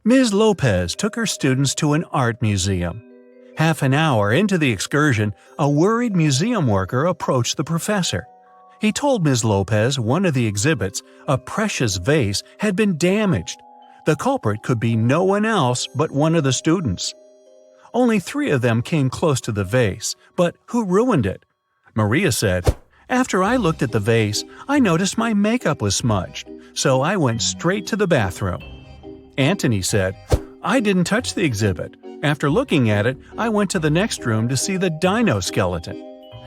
Ms. Lopez took her students to an art museum. Half an hour into the excursion, a worried museum worker approached the professor. He told Ms. Lopez one of the exhibits, a precious vase, had been damaged. The culprit could be no one else but one of the students. Only 3 of them came close to the vase, but who ruined it? Maria said, "After I looked at the vase, I noticed my makeup was smudged, so I went straight to the bathroom." Anthony said, "I didn't touch the exhibit. After looking at it, I went to the next room to see the dino skeleton."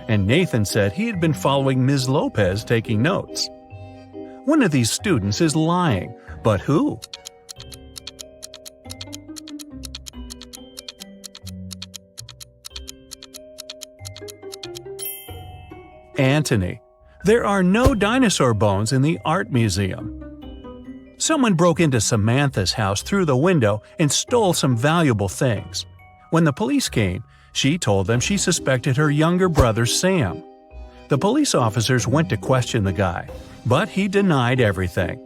And Nathan said he had been following Ms. Lopez taking notes. One of these students is lying, but who? Anthony. There are no dinosaur bones in the art museum. Someone broke into Samantha's house through the window and stole some valuable things. When the police came, she told them she suspected her younger brother Sam. The police officers went to question the guy, but he denied everything.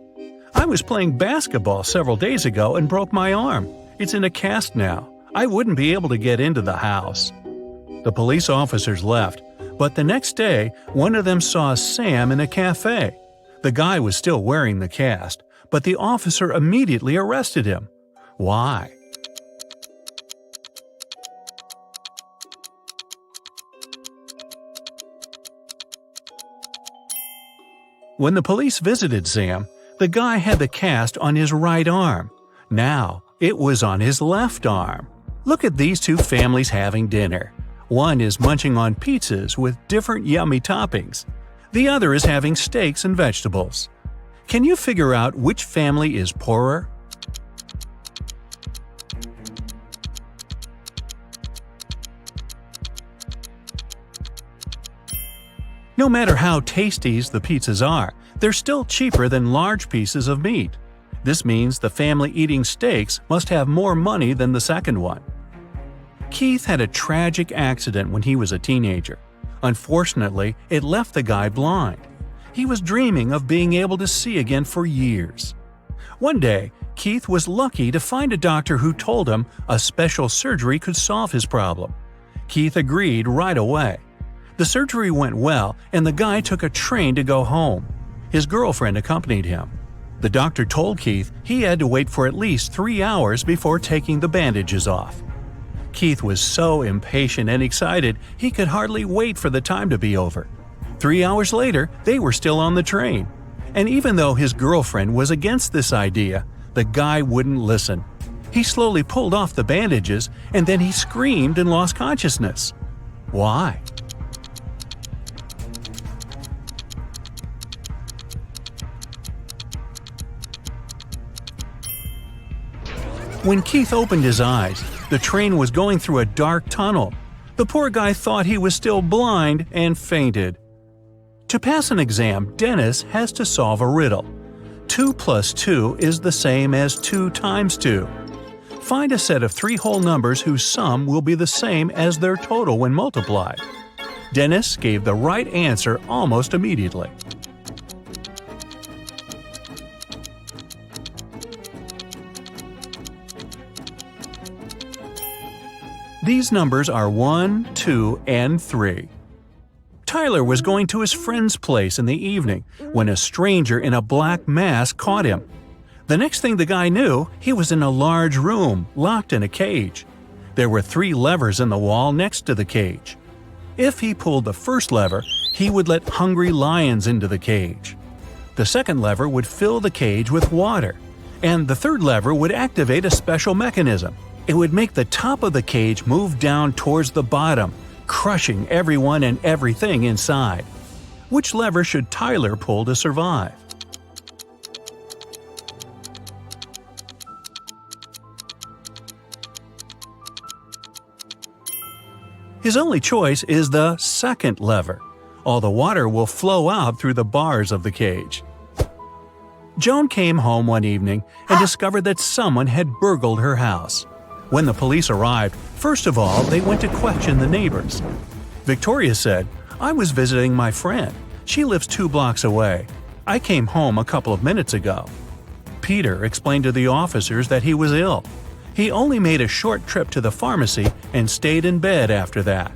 "I was playing basketball several days ago and broke my arm. It's in a cast now. I wouldn't be able to get into the house." The police officers left, but the next day, one of them saw Sam in a cafe. The guy was still wearing the cast, but the officer immediately arrested him. Why? When the police visited Sam, the guy had the cast on his right arm. Now, it was on his left arm. Look at these 2 families having dinner. One is munching on pizzas with different yummy toppings. The other is having steaks and vegetables. Can you figure out which family is poorer? No matter how tasty the pizzas are, they're still cheaper than large pieces of meat. This means the family eating steaks must have more money than the second one. Keith had a tragic accident when he was a teenager. Unfortunately, it left the guy blind. He was dreaming of being able to see again for years. One day, Keith was lucky to find a doctor who told him a special surgery could solve his problem. Keith agreed right away. The surgery went well, and the guy took a train to go home. His girlfriend accompanied him. The doctor told Keith he had to wait for at least 3 hours before taking the bandages off. Keith was so impatient and excited he could hardly wait for the time to be over. 3 hours later, they were still on the train. And even though his girlfriend was against this idea, the guy wouldn't listen. He slowly pulled off the bandages, and then he screamed and lost consciousness. Why? When Keith opened his eyes, the train was going through a dark tunnel. The poor guy thought he was still blind and fainted. To pass an exam, Dennis has to solve a riddle. 2 plus 2 is the same as 2 times 2. Find a set of 3 whole numbers whose sum will be the same as their total when multiplied. Dennis gave the right answer almost immediately. These numbers are 1, 2, and 3. Tyler was going to his friend's place in the evening when a stranger in a black mask caught him. The next thing the guy knew, he was in a large room, locked in a cage. There were 3 levers in the wall next to the cage. If he pulled the first lever, he would let hungry lions into the cage. The second lever would fill the cage with water, and the third lever would activate a special mechanism. It would make the top of the cage move down towards the bottom, crushing everyone and everything inside. Which lever should Tyler pull to survive? His only choice is the second lever. All the water will flow out through the bars of the cage. Joan came home one evening and discovered that someone had burgled her house. When the police arrived, first of all, they went to question the neighbors. Victoria said, "I was visiting my friend. She lives 2 blocks away. I came home a couple of minutes ago." Peter explained to the officers that he was ill. He only made a short trip to the pharmacy and stayed in bed after that.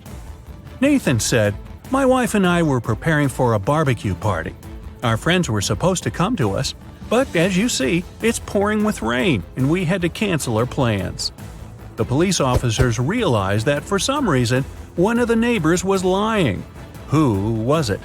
Nathan said, "My wife and I were preparing for a barbecue party. Our friends were supposed to come to us, but as you see, it's pouring with rain and we had to cancel our plans." The police officers realized that for some reason, one of the neighbors was lying. Who was it?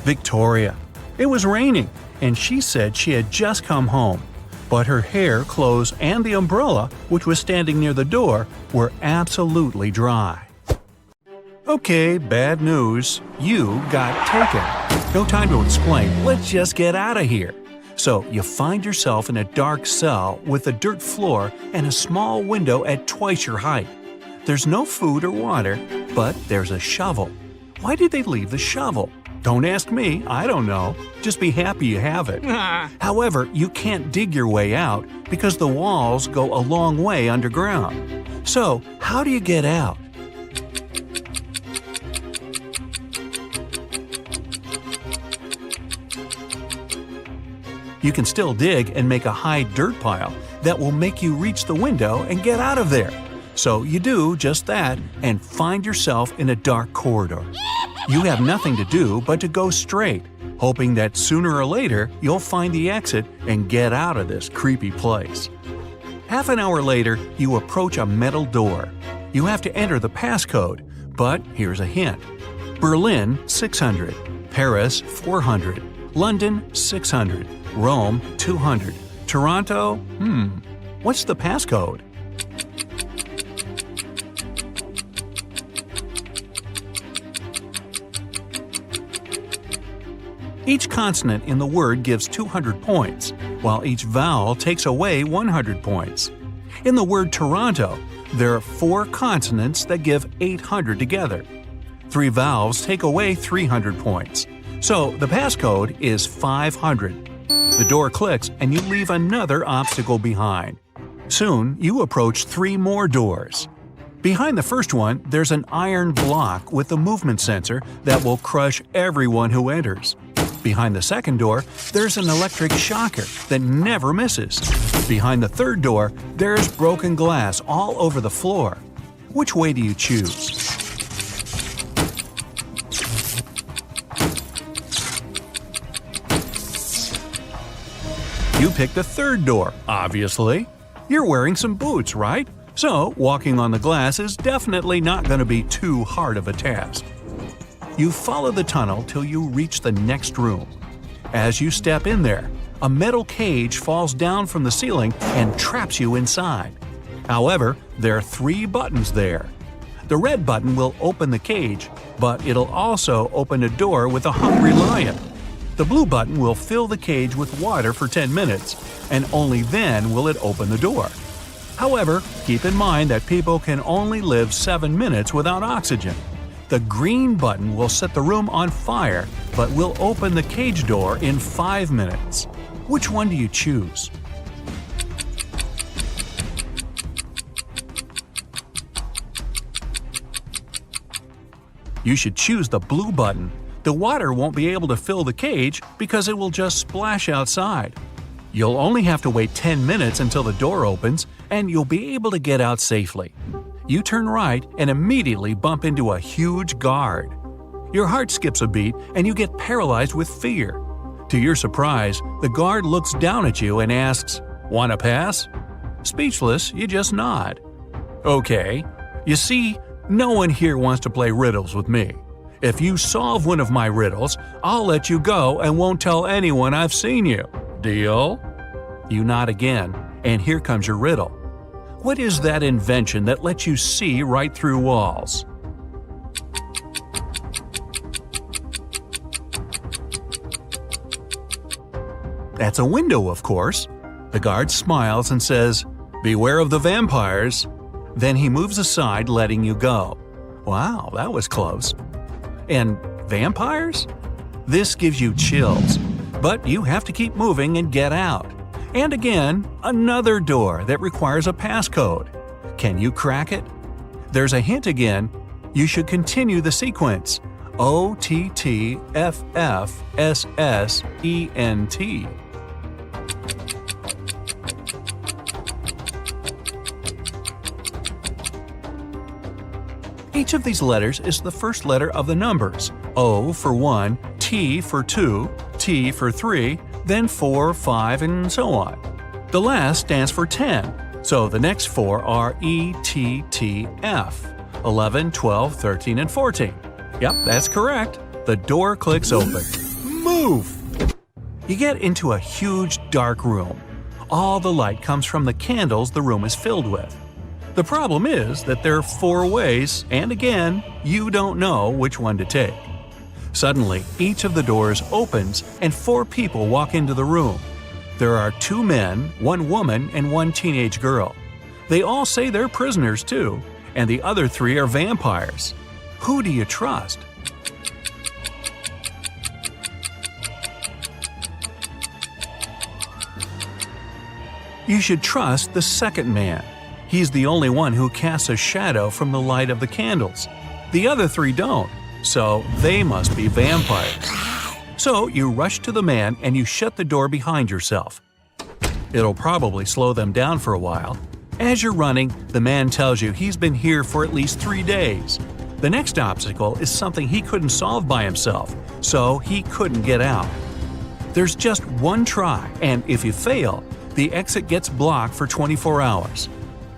Victoria. It was raining, and she said she had just come home, but her hair, clothes, and the umbrella, which was standing near the door, were absolutely dry. Okay, bad news. You got taken. No time to explain, let's just get out of here. So you find yourself in a dark cell with a dirt floor and a small window at twice your height. There's no food or water, but there's a shovel. Why did they leave the shovel? Don't ask me, I don't know. Just be happy you have it. However, you can't dig your way out because the walls go a long way underground. So, how do you get out? You can still dig and make a high dirt pile that will make you reach the window and get out of there. So you do just that and find yourself in a dark corridor. You have nothing to do but to go straight, hoping that sooner or later you'll find the exit and get out of this creepy place. Half an hour later, you approach a metal door. You have to enter the passcode, but here's a hint. Berlin, 600. Paris, 400. London, 600. Rome, 200. Toronto, what's the passcode? Each consonant in the word gives 200 points, while each vowel takes away 100 points. In the word Toronto, there are 4 consonants that give 800 together. 3 vowels take away 300 points. So the passcode is 500. The door clicks and you leave another obstacle behind. Soon, you approach 3 more doors. Behind the first one, there's an iron block with a movement sensor that will crush everyone who enters. Behind the second door, there's an electric shocker that never misses. Behind the third door, there's broken glass all over the floor. Which way do you choose? You pick the third door, obviously. You're wearing some boots, right? So, walking on the glass is definitely not going to be too hard of a task. You follow the tunnel till you reach the next room. As you step in there, a metal cage falls down from the ceiling and traps you inside. However, there are 3 buttons there. The red button will open the cage, but it'll also open a door with a hungry lion. The blue button will fill the cage with water for 10 minutes, and only then will it open the door. However, keep in mind that people can only live 7 minutes without oxygen. The green button will set the room on fire, but will open the cage door in 5 minutes. Which one do you choose? You should choose the blue button. The water won't be able to fill the cage because it will just splash outside. You'll only have to wait 10 minutes until the door opens, and you'll be able to get out safely. You turn right and immediately bump into a huge guard. Your heart skips a beat and you get paralyzed with fear. To your surprise, the guard looks down at you and asks, "Want to pass?" Speechless, you just nod. Okay. You see, no one here wants to play riddles with me. If you solve one of my riddles, I'll let you go and won't tell anyone I've seen you. Deal? You nod again, and here comes your riddle. What is that invention that lets you see right through walls? That's a window, of course. The guard smiles and says, "Beware of the vampires." Then he moves aside, letting you go. Wow, that was close. And vampires? This gives you chills, but you have to keep moving and get out. And again, another door that requires a passcode. Can you crack it? There's a hint again. You should continue the sequence OTTFFSSENT. Each of these letters is the first letter of the numbers: O for 1, T for 2, T for 3, then 4, 5, and so on. The last stands for 10, so the next four are E, T, T, F, 11, 12, 13, and 14. Yep, that's correct. The door clicks open. Move! You get into a huge dark room. All the light comes from the candles the room is filled with. The problem is that there are 4 ways, and again, you don't know which one to take. Suddenly, each of the doors opens and 4 people walk into the room. There are 2 men, 1 woman, and 1 teenage girl. They all say they're prisoners too, and the other 3 are vampires. Who do you trust? You should trust the second man. He's the only one who casts a shadow from the light of the candles. The other 3 don't, so they must be vampires. So you rush to the man and you shut the door behind yourself. It'll probably slow them down for a while. As you're running, the man tells you he's been here for at least 3 days. The next obstacle is something he couldn't solve by himself, so he couldn't get out. There's just one try, and if you fail, the exit gets blocked for 24 hours.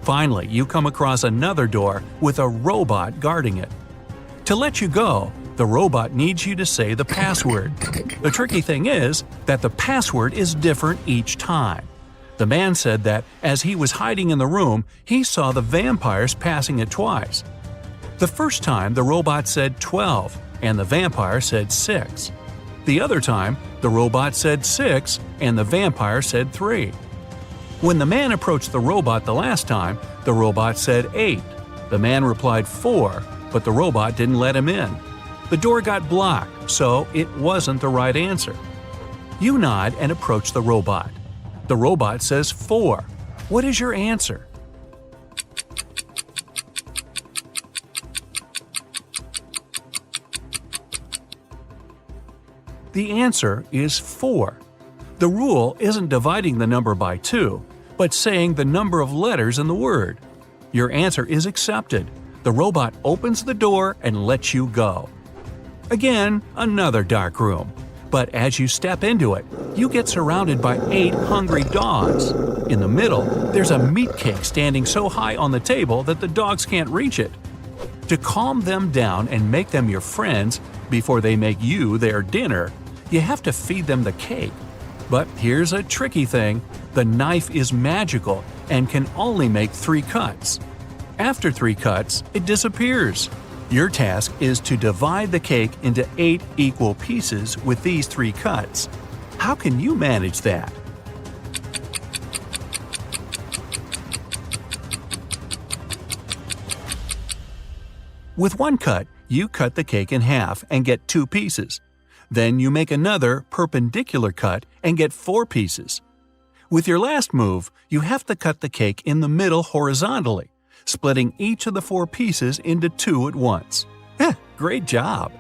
Finally, you come across another door with a robot guarding it. To let you go, the robot needs you to say the password. The tricky thing is that the password is different each time. The man said that as he was hiding in the room, he saw the vampires passing it twice. The first time, the robot said 12, and the vampire said 6. The other time, the robot said 6, and the vampire said 3. When the man approached the robot the last time, the robot said 8. The man replied 4, but the robot didn't let him in. The door got blocked, so it wasn't the right answer. You nod and approach the robot. The robot says 4. What is your answer? The answer is 4. The rule isn't dividing the number by 2, but saying the number of letters in the word. Your answer is accepted. The robot opens the door and lets you go. Again, another dark room. But as you step into it, you get surrounded by 8 hungry dogs. In the middle, there's a meat cake standing so high on the table that the dogs can't reach it. To calm them down and make them your friends before they make you their dinner, you have to feed them the cake. But here's a tricky thing. The knife is magical and can only make 3 cuts. After 3 cuts, it disappears. Your task is to divide the cake into 8 equal pieces with these 3 cuts. How can you manage that? With 1 cut, you cut the cake in half and get 2 pieces. Then you make another perpendicular cut and get 4 pieces. With your last move, you have to cut the cake in the middle horizontally, splitting each of the 4 pieces into 2 at once. Great job!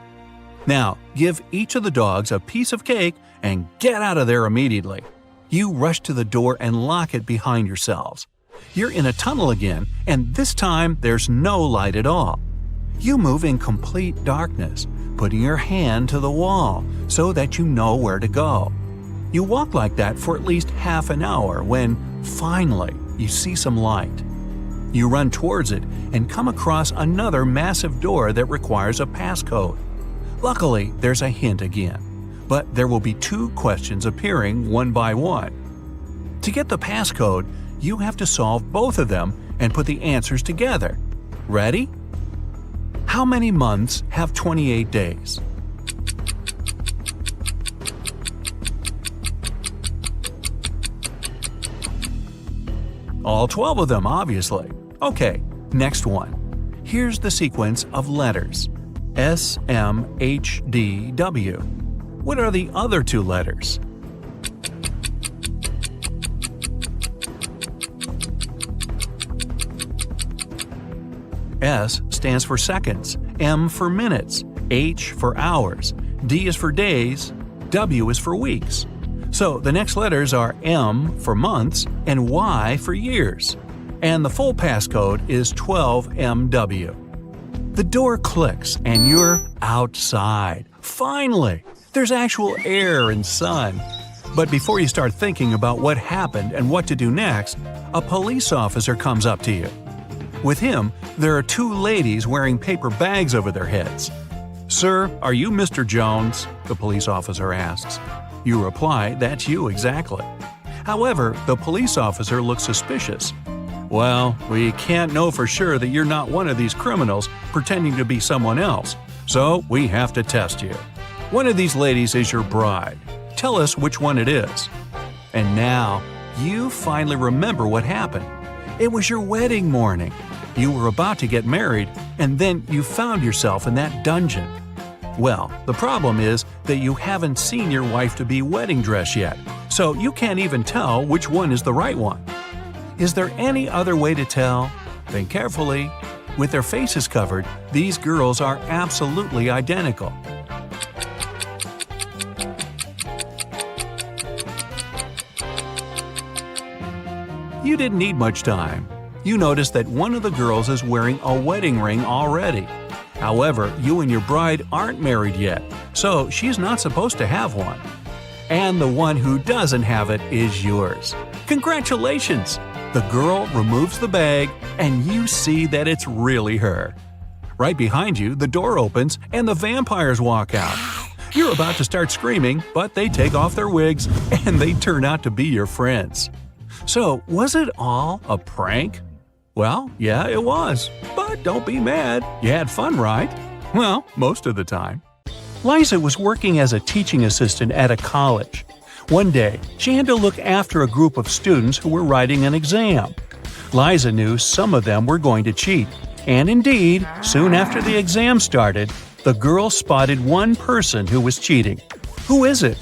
Now, give each of the dogs a piece of cake and get out of there immediately. You rush to the door and lock it behind yourselves. You're in a tunnel again, and this time there's no light at all. You move in complete darkness, putting your hand to the wall so that you know where to go. You walk like that for at least half an hour when, finally, you see some light. You run towards it and come across another massive door that requires a passcode. Luckily, there's a hint again, but there will be 2 questions appearing one by one. To get the passcode, you have to solve both of them and put the answers together. Ready? How many months have 28 days? All 12 of them, obviously. Okay, next one. Here's the sequence of letters. S, M, H, D, W. What are the other 2 letters? S stands for seconds, M for minutes, H for hours, D is for days, W is for weeks. So the next letters are M for months and Y for years. And the full passcode is 12MW. The door clicks and you're outside. Finally! There's actual air and sun. But before you start thinking about what happened and what to do next, a police officer comes up to you. With him, there are two ladies wearing paper bags over their heads. "Sir, are you Mr. Jones?" the police officer asks. You reply, "That's you exactly." However, the police officer looks suspicious. "Well, we can't know for sure that you're not one of these criminals pretending to be someone else, so we have to test you. One of these ladies is your bride. Tell us which one it is." And now, you finally remember what happened. It was your wedding morning. You were about to get married, and then you found yourself in that dungeon. Well, the problem is that you haven't seen your wife-to-be wedding dress yet, so you can't even tell which one is the right one. Is there any other way to tell? Think carefully. With their faces covered, these girls are absolutely identical. You didn't need much time. You notice that one of the girls is wearing a wedding ring already. However, you and your bride aren't married yet, so she's not supposed to have one. And the one who doesn't have it is yours. Congratulations! The girl removes the bag, and you see that it's really her. Right behind you, the door opens and the vampires walk out. You're about to start screaming, but they take off their wigs and they turn out to be your friends. So, was it all a prank? Well, yeah, it was. But don't be mad. You had fun, right? Well, most of the time. Liza was working as a teaching assistant at a college. One day, she had to look after a group of students who were writing an exam. Liza knew some of them were going to cheat. And indeed, soon after the exam started, the girl spotted one person who was cheating. Who is it?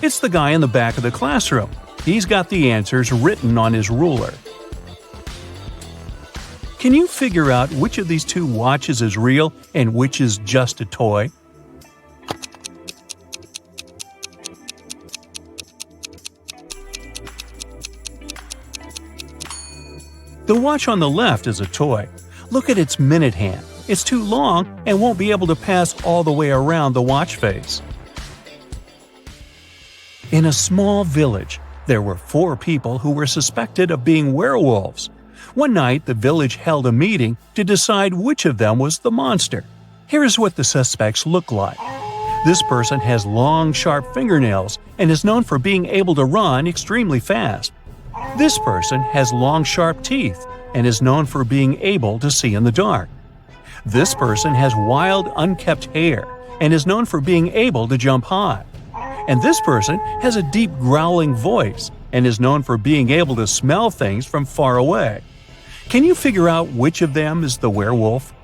It's the guy in the back of the classroom. He's got the answers written on his ruler. Can you figure out which of these two watches is real and which is just a toy? The watch on the left is a toy. Look at its minute hand. It's too long and won't be able to pass all the way around the watch face. In a small village, there were 4 people who were suspected of being werewolves. One night, the village held a meeting to decide which of them was the monster. Here is what the suspects look like. This person has long, sharp fingernails and is known for being able to run extremely fast. This person has long, sharp teeth and is known for being able to see in the dark. This person has wild, unkempt hair and is known for being able to jump high. And this person has a deep growling voice and is known for being able to smell things from far away. Can you figure out which of them is the werewolf?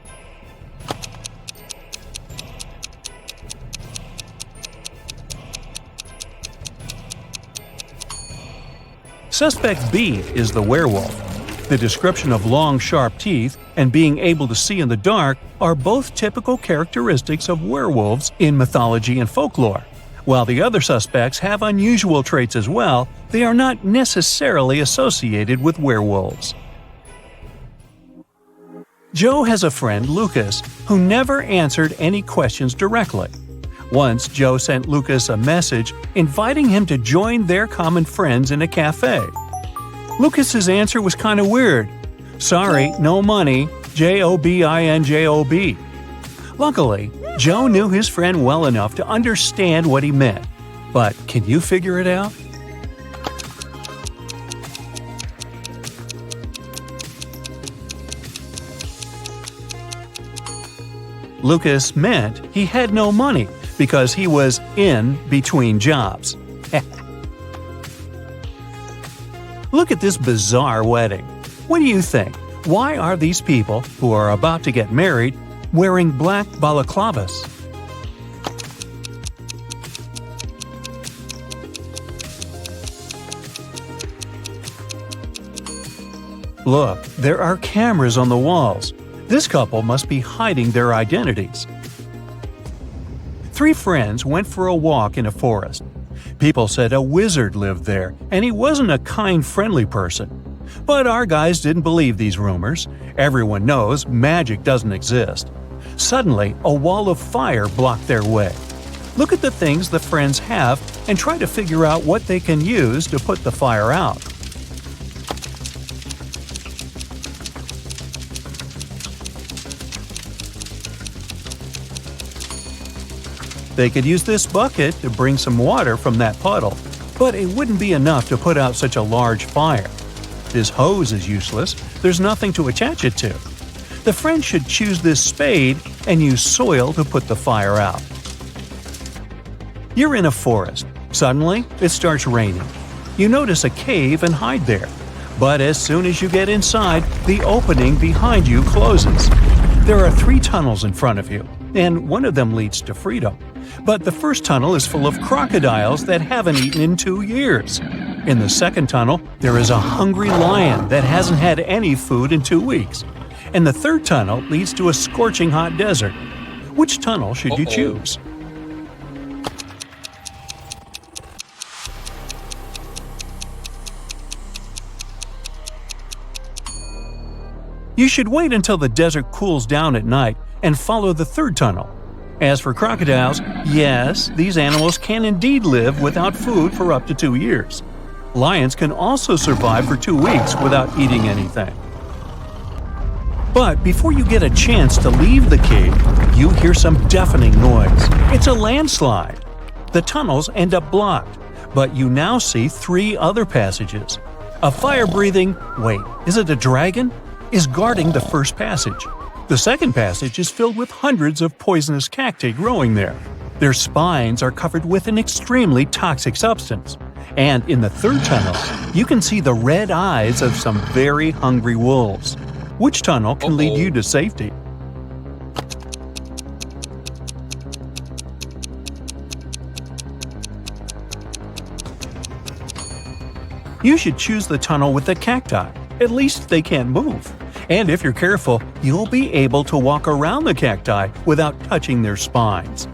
Suspect B is the werewolf. The description of long, sharp teeth and being able to see in the dark are both typical characteristics of werewolves in mythology and folklore. While the other suspects have unusual traits as well, they are not necessarily associated with werewolves. Joe has a friend, Lucas, who never answered any questions directly. Once, Joe sent Lucas a message inviting him to join their common friends in a cafe. Lucas's answer was kind of weird. "Sorry, no money, JOBINJOB." Luckily, Joe knew his friend well enough to understand what he meant. But can you figure it out? Lucas meant he had no money because he was in between jobs. Look at this bizarre wedding. What do you think? Why are these people, who are about to get married, wearing black balaclavas? Look, there are cameras on the walls. This couple must be hiding their identities. 3 friends went for a walk in a forest. People said a wizard lived there, and he wasn't a kind, friendly person. But our guys didn't believe these rumors. Everyone knows magic doesn't exist. Suddenly, a wall of fire blocked their way. Look at the things the friends have and try to figure out what they can use to put the fire out. They could use this bucket to bring some water from that puddle, but it wouldn't be enough to put out such a large fire. This hose is useless, there's nothing to attach it to. The friends should choose this spade and use soil to put the fire out. You're in a forest. Suddenly, it starts raining. You notice a cave and hide there. But as soon as you get inside, the opening behind you closes. There are 3 tunnels in front of you, and one of them leads to freedom. But the first tunnel is full of crocodiles that haven't eaten in 2 years. In the second tunnel, there is a hungry lion that hasn't had any food in 2 weeks. And the third tunnel leads to a scorching hot desert. Which tunnel should you choose? You should wait until the desert cools down at night and follow the third tunnel. As for crocodiles, yes, these animals can indeed live without food for up to 2 years. Lions can also survive for 2 weeks without eating anything. But before you get a chance to leave the cave, you hear some deafening noise. It's a landslide. The tunnels end up blocked, but you now see 3 other passages. A fire-breathing, wait, is it a dragon? Is guarding the first passage. The second passage is filled with hundreds of poisonous cacti growing there. Their spines are covered with an extremely toxic substance. And in the third tunnel, you can see the red eyes of some very hungry wolves. Which tunnel can lead you to safety? You should choose the tunnel with the cacti. At least they can't move. And if you're careful, you'll be able to walk around the cacti without touching their spines.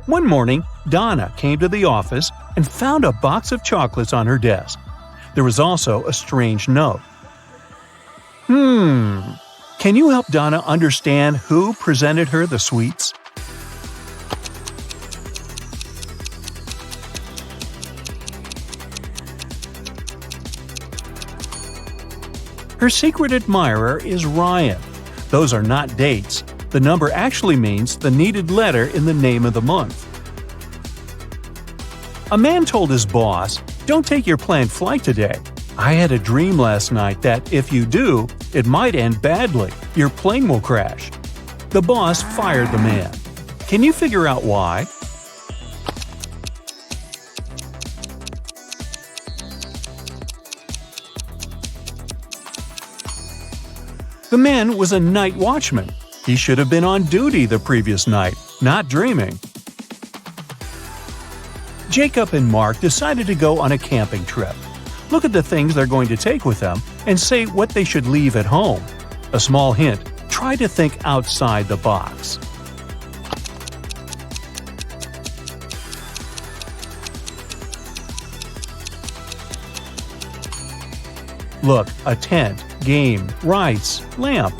One morning, Donna came to the office and found a box of chocolates on her desk. There was also a strange note. Can you help Donna understand who presented her the sweets? Her secret admirer is Ryan. Those are not dates. The number actually means the needed letter in the name of the month. A man told his boss, "Don't take your planned flight today. I had a dream last night that if you do, it might end badly. Your plane will crash." The boss fired the man. Can you figure out why? The man was a night watchman. He should have been on duty the previous night, not dreaming. Jacob and Mark decided to go on a camping trip. Look at the things they're going to take with them and say what they should leave at home. A small hint, try to think outside the box. Look, a tent, game, rice, lamp.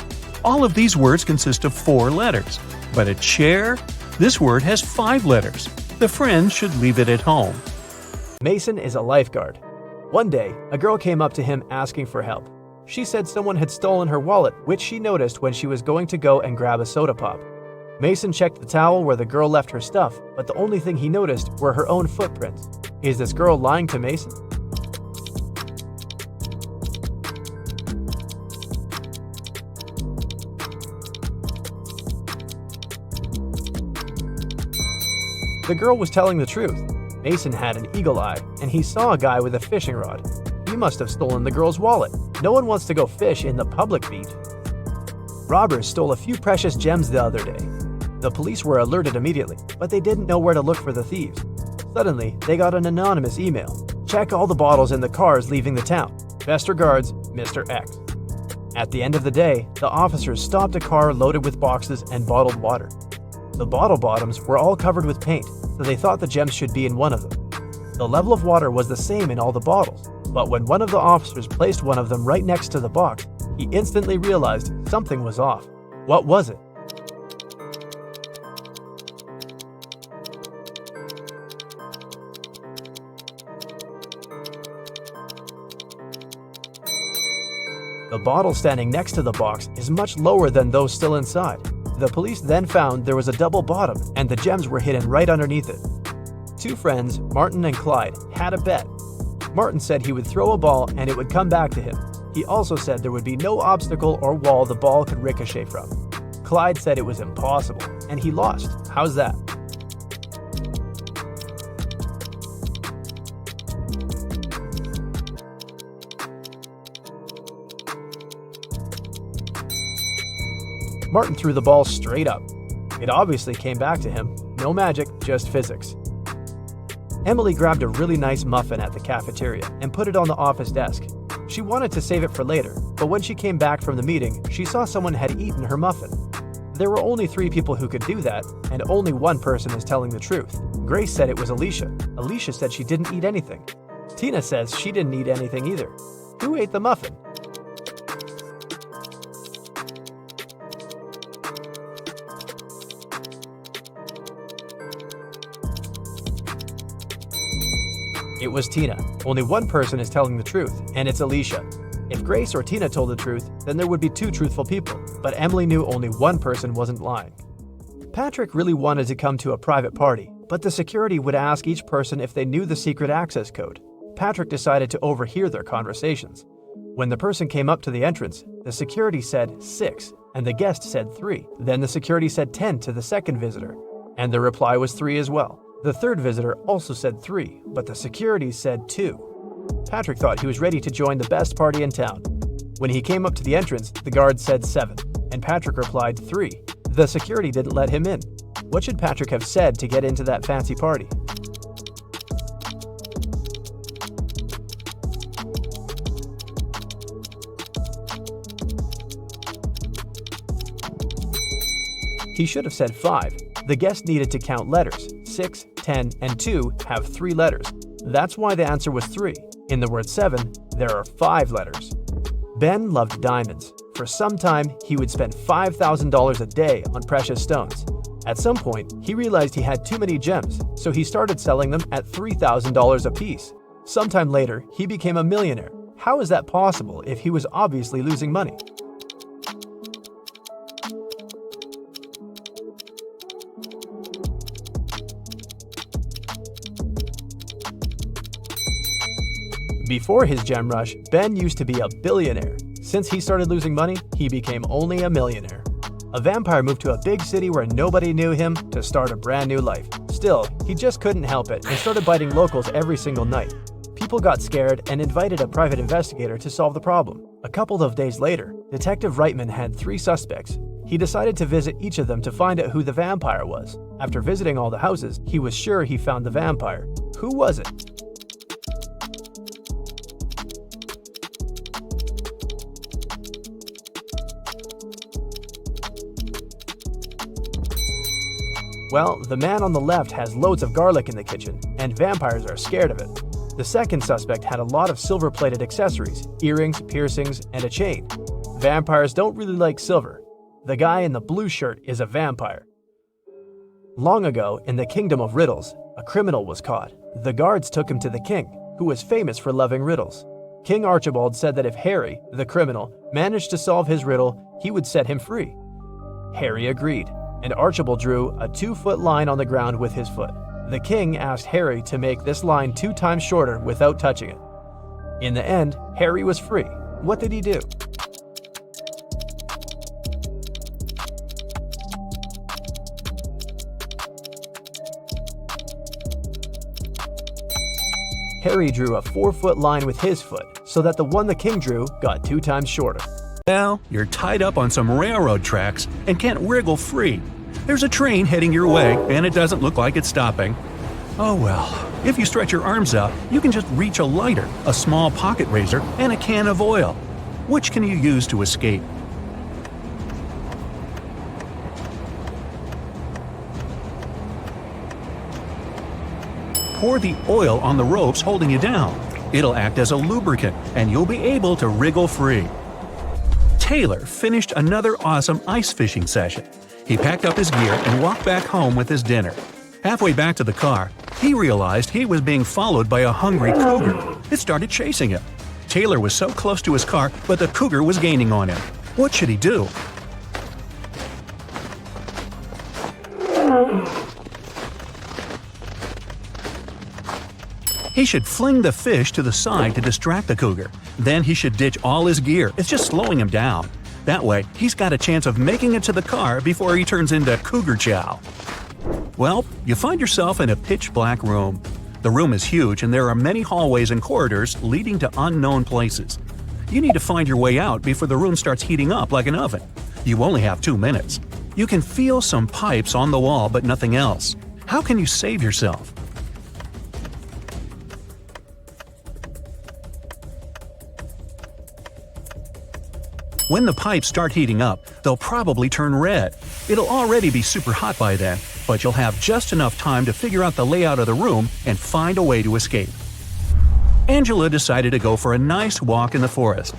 All of these words consist of 4 letters. But a chair? This word has 5 letters. The friends should leave it at home. Mason is a lifeguard. One day, a girl came up to him asking for help. She said someone had stolen her wallet, which she noticed when she was going to go and grab a soda pop. Mason checked the towel where the girl left her stuff, but the only thing he noticed were her own footprints. Is this girl lying to Mason? The girl was telling the truth. Mason had an eagle eye, and he saw a guy with a fishing rod. He must have stolen the girl's wallet. No one wants to go fish in the public beach. Robbers stole a few precious gems the other day. The police were alerted immediately, but they didn't know where to look for the thieves. Suddenly, they got an anonymous email. Check all the bottles in the cars leaving the town. Best regards, Mr. X. At the end of the day, the officers stopped a car loaded with boxes and bottled water. The bottle bottoms were all covered with paint, so they thought the gems should be in one of them. The level of water was the same in all the bottles, but when one of the officers placed one of them right next to the box, he instantly realized something was off. What was it? The bottle standing next to the box is much lower than those still inside. The police then found there was a double bottom and the gems were hidden right underneath it. Two friends, Martin and Clyde, had a bet. Martin said he would throw a ball and it would come back to him. He also said there would be no obstacle or wall the ball could ricochet from. Clyde said it was impossible, and he lost. How's that? Martin threw the ball straight up. It obviously came back to him. No magic, just physics. Emily grabbed a really nice muffin at the cafeteria and put it on the office desk. She wanted to save it for later, but when she came back from the meeting, she saw someone had eaten her muffin. There were only 3 people who could do that, and only one person is telling the truth. Grace said it was Alicia. Alicia said she didn't eat anything. Tina says she didn't eat anything either. Who ate the muffin? It was Tina. Only one person is telling the truth, and it's Alicia. If Grace or Tina told the truth, then there would be 2 truthful people, but Emily knew only one person wasn't lying. Patrick really wanted to come to a private party, but the security would ask each person if they knew the secret access code. Patrick decided to overhear their conversations. When the person came up to the entrance, the security said 6, and the guest said 3. Then the security said 10 to the second visitor, and the reply was 3 as well. The third visitor also said 3, but the security said 2. Patrick thought he was ready to join the best party in town. When he came up to the entrance, the guard said 7, and Patrick replied 3. The security didn't let him in. What should Patrick have said to get into that fancy party? He should have said 5. The guest needed to count letters. 6, 10, and 2 have 3 letters. That's why the answer was 3. In the word 7, there are 5 letters. Ben loved diamonds. For some time, he would spend $5,000 a day on precious stones. At some point, he realized he had too many gems, so he started selling them at $3,000 a piece. Sometime later, he became a millionaire. How is that possible if he was obviously losing money? Before his gem rush, Ben used to be a billionaire. Since he started losing money, he became only a millionaire. A vampire moved to a big city where nobody knew him to start a brand new life. Still, he just couldn't help it and started biting locals every single night. People got scared and invited a private investigator to solve the problem. A couple of days later, Detective Reitman had 3 suspects. He decided to visit each of them to find out who the vampire was. After visiting all the houses, he was sure he found the vampire. Who was it? Well, the man on the left has loads of garlic in the kitchen, and vampires are scared of it. The second suspect had a lot of silver-plated accessories, earrings, piercings, and a chain. Vampires don't really like silver. The guy in the blue shirt is a vampire. Long ago, in the kingdom of Riddles, a criminal was caught. The guards took him to the king, who was famous for loving riddles. King Archibald said that if Harry, the criminal, managed to solve his riddle, he would set him free. Harry agreed, and Archibald drew a 2-foot line on the ground with his foot. The king asked Harry to make this line 2 times shorter without touching it. In the end, Harry was free. What did he do? Harry drew a 4-foot line with his foot, so that the one the king drew got 2 times shorter. Now, you're tied up on some railroad tracks and can't wriggle free. There's a train heading your way, and it doesn't look like it's stopping. Oh well, if you stretch your arms out, you can just reach a lighter, a small pocket razor, and a can of oil. Which can you use to escape? Pour the oil on the ropes holding you down. It'll act as a lubricant, and you'll be able to wriggle free. Taylor finished another awesome ice fishing session. He packed up his gear and walked back home with his dinner. Halfway back to the car, he realized he was being followed by a hungry cougar. It started chasing him. Taylor was so close to his car, but the cougar was gaining on him. What should he do? He should fling the fish to the side to distract the cougar. Then he should ditch all his gear. It's just slowing him down. That way, he's got a chance of making it to the car before he turns into cougar chow. Well, you find yourself in a pitch-black room. The room is huge and there are many hallways and corridors leading to unknown places. You need to find your way out before the room starts heating up like an oven. You only have 2 minutes. You can feel some pipes on the wall but nothing else. How can you save yourself? When the pipes start heating up, they'll probably turn red. It'll already be super hot by then, but you'll have just enough time to figure out the layout of the room and find a way to escape. Angela decided to go for a nice walk in the forest.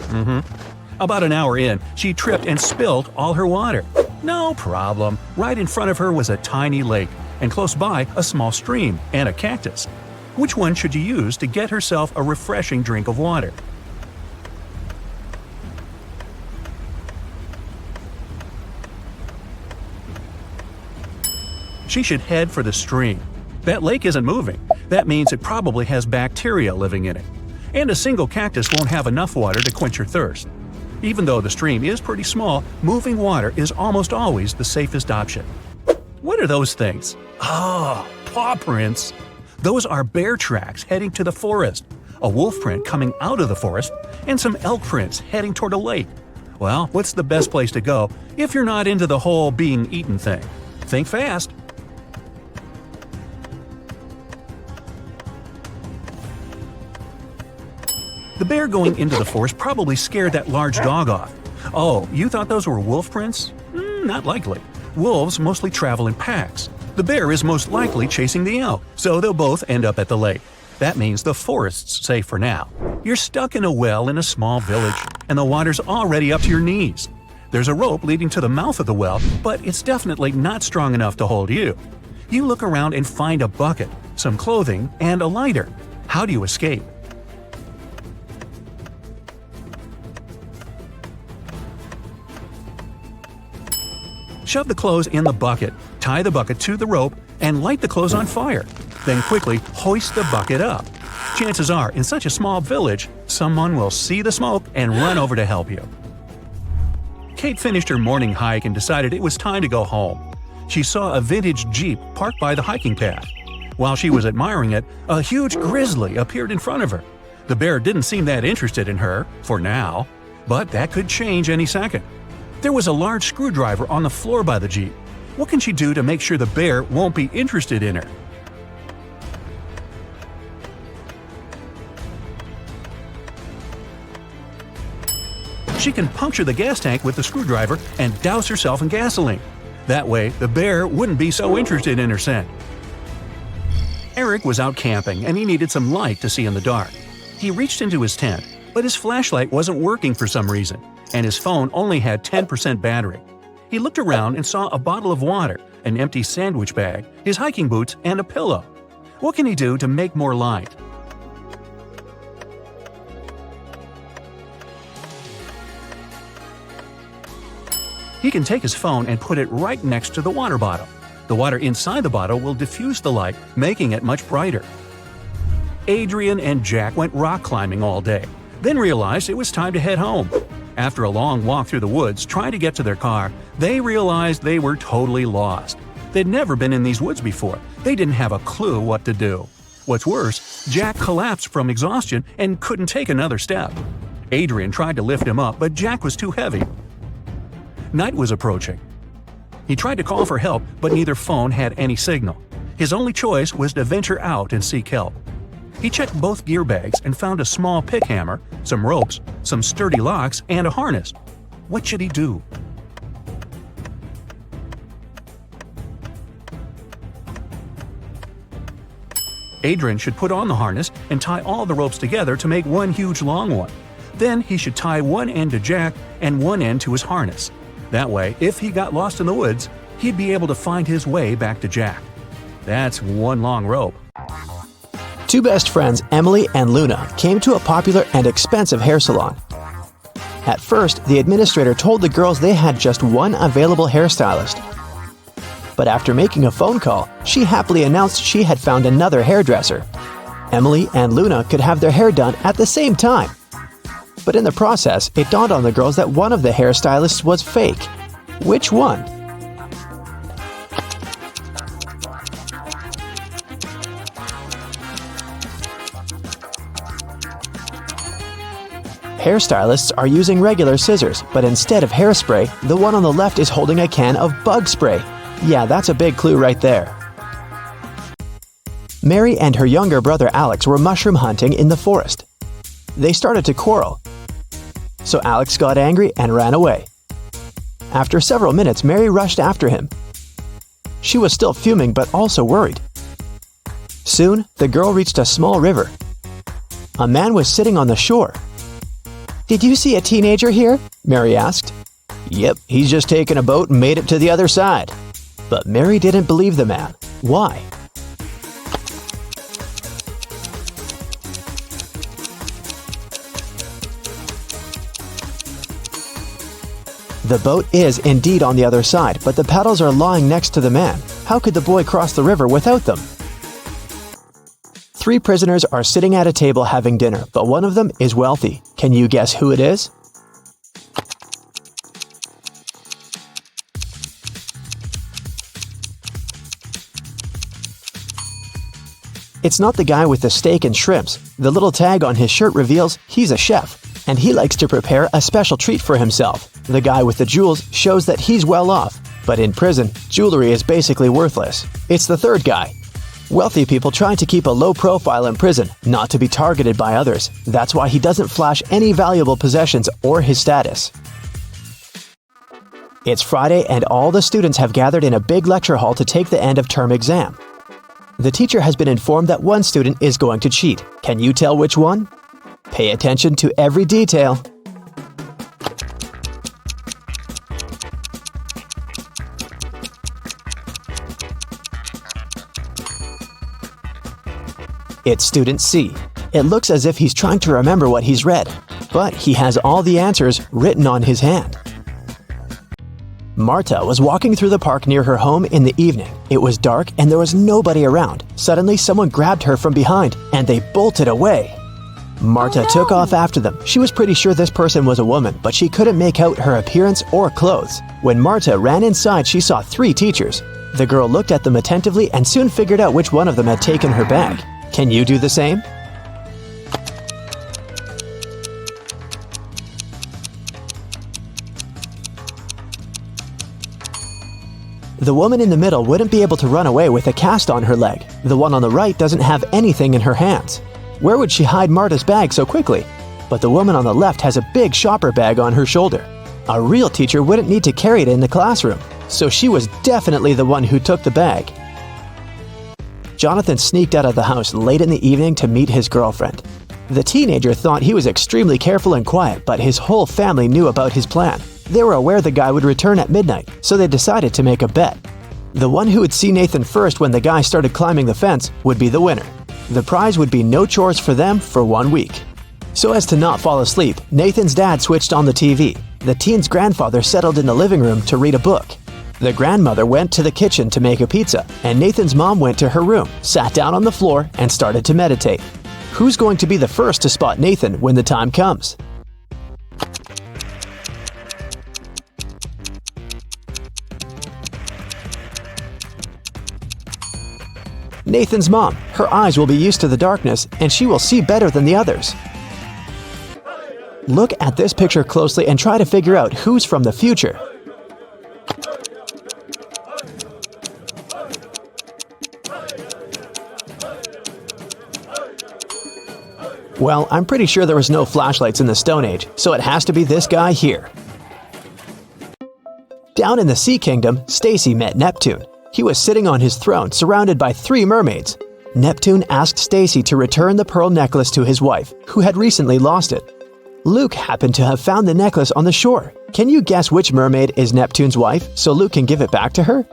About an hour in, she tripped and spilled all her water. No problem. Right in front of her was a tiny lake, and close by a small stream and a cactus. Which one should you use to get herself a refreshing drink of water? She should head for the stream. That lake isn't moving. That means it probably has bacteria living in it. And a single cactus won't have enough water to quench your thirst. Even though the stream is pretty small, moving water is almost always the safest option. What are those things? Paw prints. Those are bear tracks heading to the forest, a wolf print coming out of the forest, and some elk prints heading toward a lake. Well, what's the best place to go if you're not into the whole being eaten thing? Think fast. The bear going into the forest probably scared that large dog off. Oh, you thought those were wolf prints? Not likely. Wolves mostly travel in packs. The bear is most likely chasing the elk, so they'll both end up at the lake. That means the forest's safe for now. You're stuck in a well in a small village, and the water's already up to your knees. There's a rope leading to the mouth of the well, but it's definitely not strong enough to hold you. You look around and find a bucket, some clothing, and a lighter. How do you escape? Shove the clothes in the bucket, tie the bucket to the rope, and light the clothes on fire. Then quickly hoist the bucket up. Chances are, in such a small village, someone will see the smoke and run over to help you. Kate finished her morning hike and decided it was time to go home. She saw a vintage Jeep parked by the hiking path. While she was admiring it, a huge grizzly appeared in front of her. The bear didn't seem that interested in her, for now, but that could change any second. There was a large screwdriver on the floor by the Jeep. What can she do to make sure the bear won't be interested in her? She can puncture the gas tank with the screwdriver and douse herself in gasoline. That way, the bear wouldn't be so interested in her scent. Eric was out camping and he needed some light to see in the dark. He reached into his tent, but his flashlight wasn't working for some reason, and his phone only had 10% battery. He looked around and saw a bottle of water, an empty sandwich bag, his hiking boots, and a pillow. What can he do to make more light? He can take his phone and put it right next to the water bottle. The water inside the bottle will diffuse the light, making it much brighter. Adrian and Jack went rock climbing all day, then realized it was time to head home. After a long walk through the woods trying to get to their car, they realized they were totally lost. They'd never been in these woods before. They didn't have a clue what to do. What's worse, Jack collapsed from exhaustion and couldn't take another step. Adrian tried to lift him up, but Jack was too heavy. Night was approaching. He tried to call for help, but neither phone had any signal. His only choice was to venture out and seek help. He checked both gear bags and found a small pick hammer, some ropes, some sturdy locks, and a harness. What should he do? Adrian should put on the harness and tie all the ropes together to make one huge long one. Then he should tie one end to Jack and one end to his harness. That way, if he got lost in the woods, he'd be able to find his way back to Jack. That's one long rope. Two best friends, Emily and Luna, came to a popular and expensive hair salon. At first, the administrator told the girls they had just one available hairstylist. But after making a phone call, she happily announced she had found another hairdresser. Emily and Luna could have their hair done at the same time. But in the process, it dawned on the girls that one of the hairstylists was fake. Which one? Hairstylists are using regular scissors, but instead of hairspray, the one on the left is holding a can of bug spray. Yeah, that's a big clue right there. Mary and her younger brother Alex were mushroom hunting in the forest. They started to quarrel. So Alex got angry and ran away. After several minutes, Mary rushed after him. She was still fuming but also worried. Soon, the girl reached a small river. A man was sitting on the shore. "Did you see a teenager here?" Mary asked. "Yep, he's just taken a boat and made it to the other side." But Mary didn't believe the man. Why? The boat is indeed on the other side, but the paddles are lying next to the man. How could the boy cross the river without them? Three prisoners are sitting at a table having dinner, but one of them is wealthy. Can you guess who it is? It's not the guy with the steak and shrimps. The little tag on his shirt reveals he's a chef, and he likes to prepare a special treat for himself. The guy with the jewels shows that he's well off, but in prison, jewelry is basically worthless. It's the third guy. Wealthy people try to keep a low profile in prison, not to be targeted by others. That's why he doesn't flash any valuable possessions or his status. It's Friday and all the students have gathered in a big lecture hall to take the end of term exam. The teacher has been informed that one student is going to cheat. Can you tell which one? Pay attention to every detail. It's student C. It looks as if he's trying to remember what he's read, but he has all the answers written on his hand. Marta was walking through the park near her home in the evening. It was dark and there was nobody around. Suddenly, someone grabbed her from behind and they bolted away. Marta took off after them. She was pretty sure this person was a woman, but she couldn't make out her appearance or clothes. When Marta ran inside, she saw 3 teachers. The girl looked at them attentively and soon figured out which one of them had taken her bag. Can you do the same? The woman in the middle wouldn't be able to run away with a cast on her leg. The one on the right doesn't have anything in her hands. Where would she hide Marta's bag so quickly? But the woman on the left has a big shopper bag on her shoulder. A real teacher wouldn't need to carry it in the classroom, so she was definitely the one who took the bag. Jonathan sneaked out of the house late in the evening to meet his girlfriend. The teenager thought he was extremely careful and quiet, but his whole family knew about his plan. They were aware the guy would return at midnight, so they decided to make a bet. The one who would see Nathan first when the guy started climbing the fence would be the winner. The prize would be no chores for them for 1 week. So as to not fall asleep, Nathan's dad switched on the TV. The teen's grandfather settled in the living room to read a book. The grandmother went to the kitchen to make a pizza, and Nathan's mom went to her room, sat down on the floor, and started to meditate. Who's going to be the first to spot Nathan when the time comes? Nathan's mom. Her eyes will be used to the darkness, and she will see better than the others. Look at this picture closely and try to figure out who's from the future. Well, I'm pretty sure there was no flashlights in the Stone Age, so it has to be this guy here. Down in the Sea Kingdom, Stacy met Neptune. He was sitting on his throne, surrounded by 3 mermaids. Neptune asked Stacy to return the pearl necklace to his wife, who had recently lost it. Luke happened to have found the necklace on the shore. Can you guess which mermaid is Neptune's wife, so Luke can give it back to her?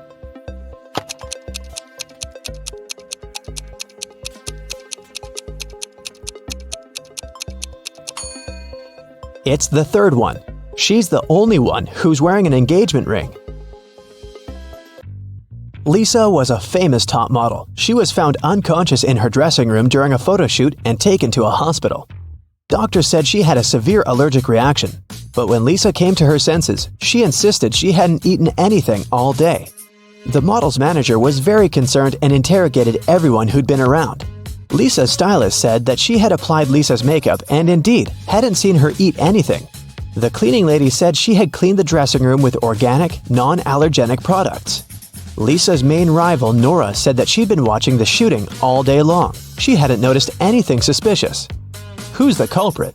It's the third one. She's the only one who's wearing an engagement ring. Lisa was a famous top model. She was found unconscious in her dressing room during a photo shoot and taken to a hospital. Doctors said she had a severe allergic reaction, but when Lisa came to her senses, she insisted she hadn't eaten anything all day. The model's manager was very concerned and interrogated everyone who'd been around. Lisa's stylist said that she had applied Lisa's makeup and indeed hadn't seen her eat anything. The cleaning lady said she had cleaned the dressing room with organic, non-allergenic products. Lisa's main rival, Nora, said that she'd been watching the shooting all day long. She hadn't noticed anything suspicious. Who's the culprit?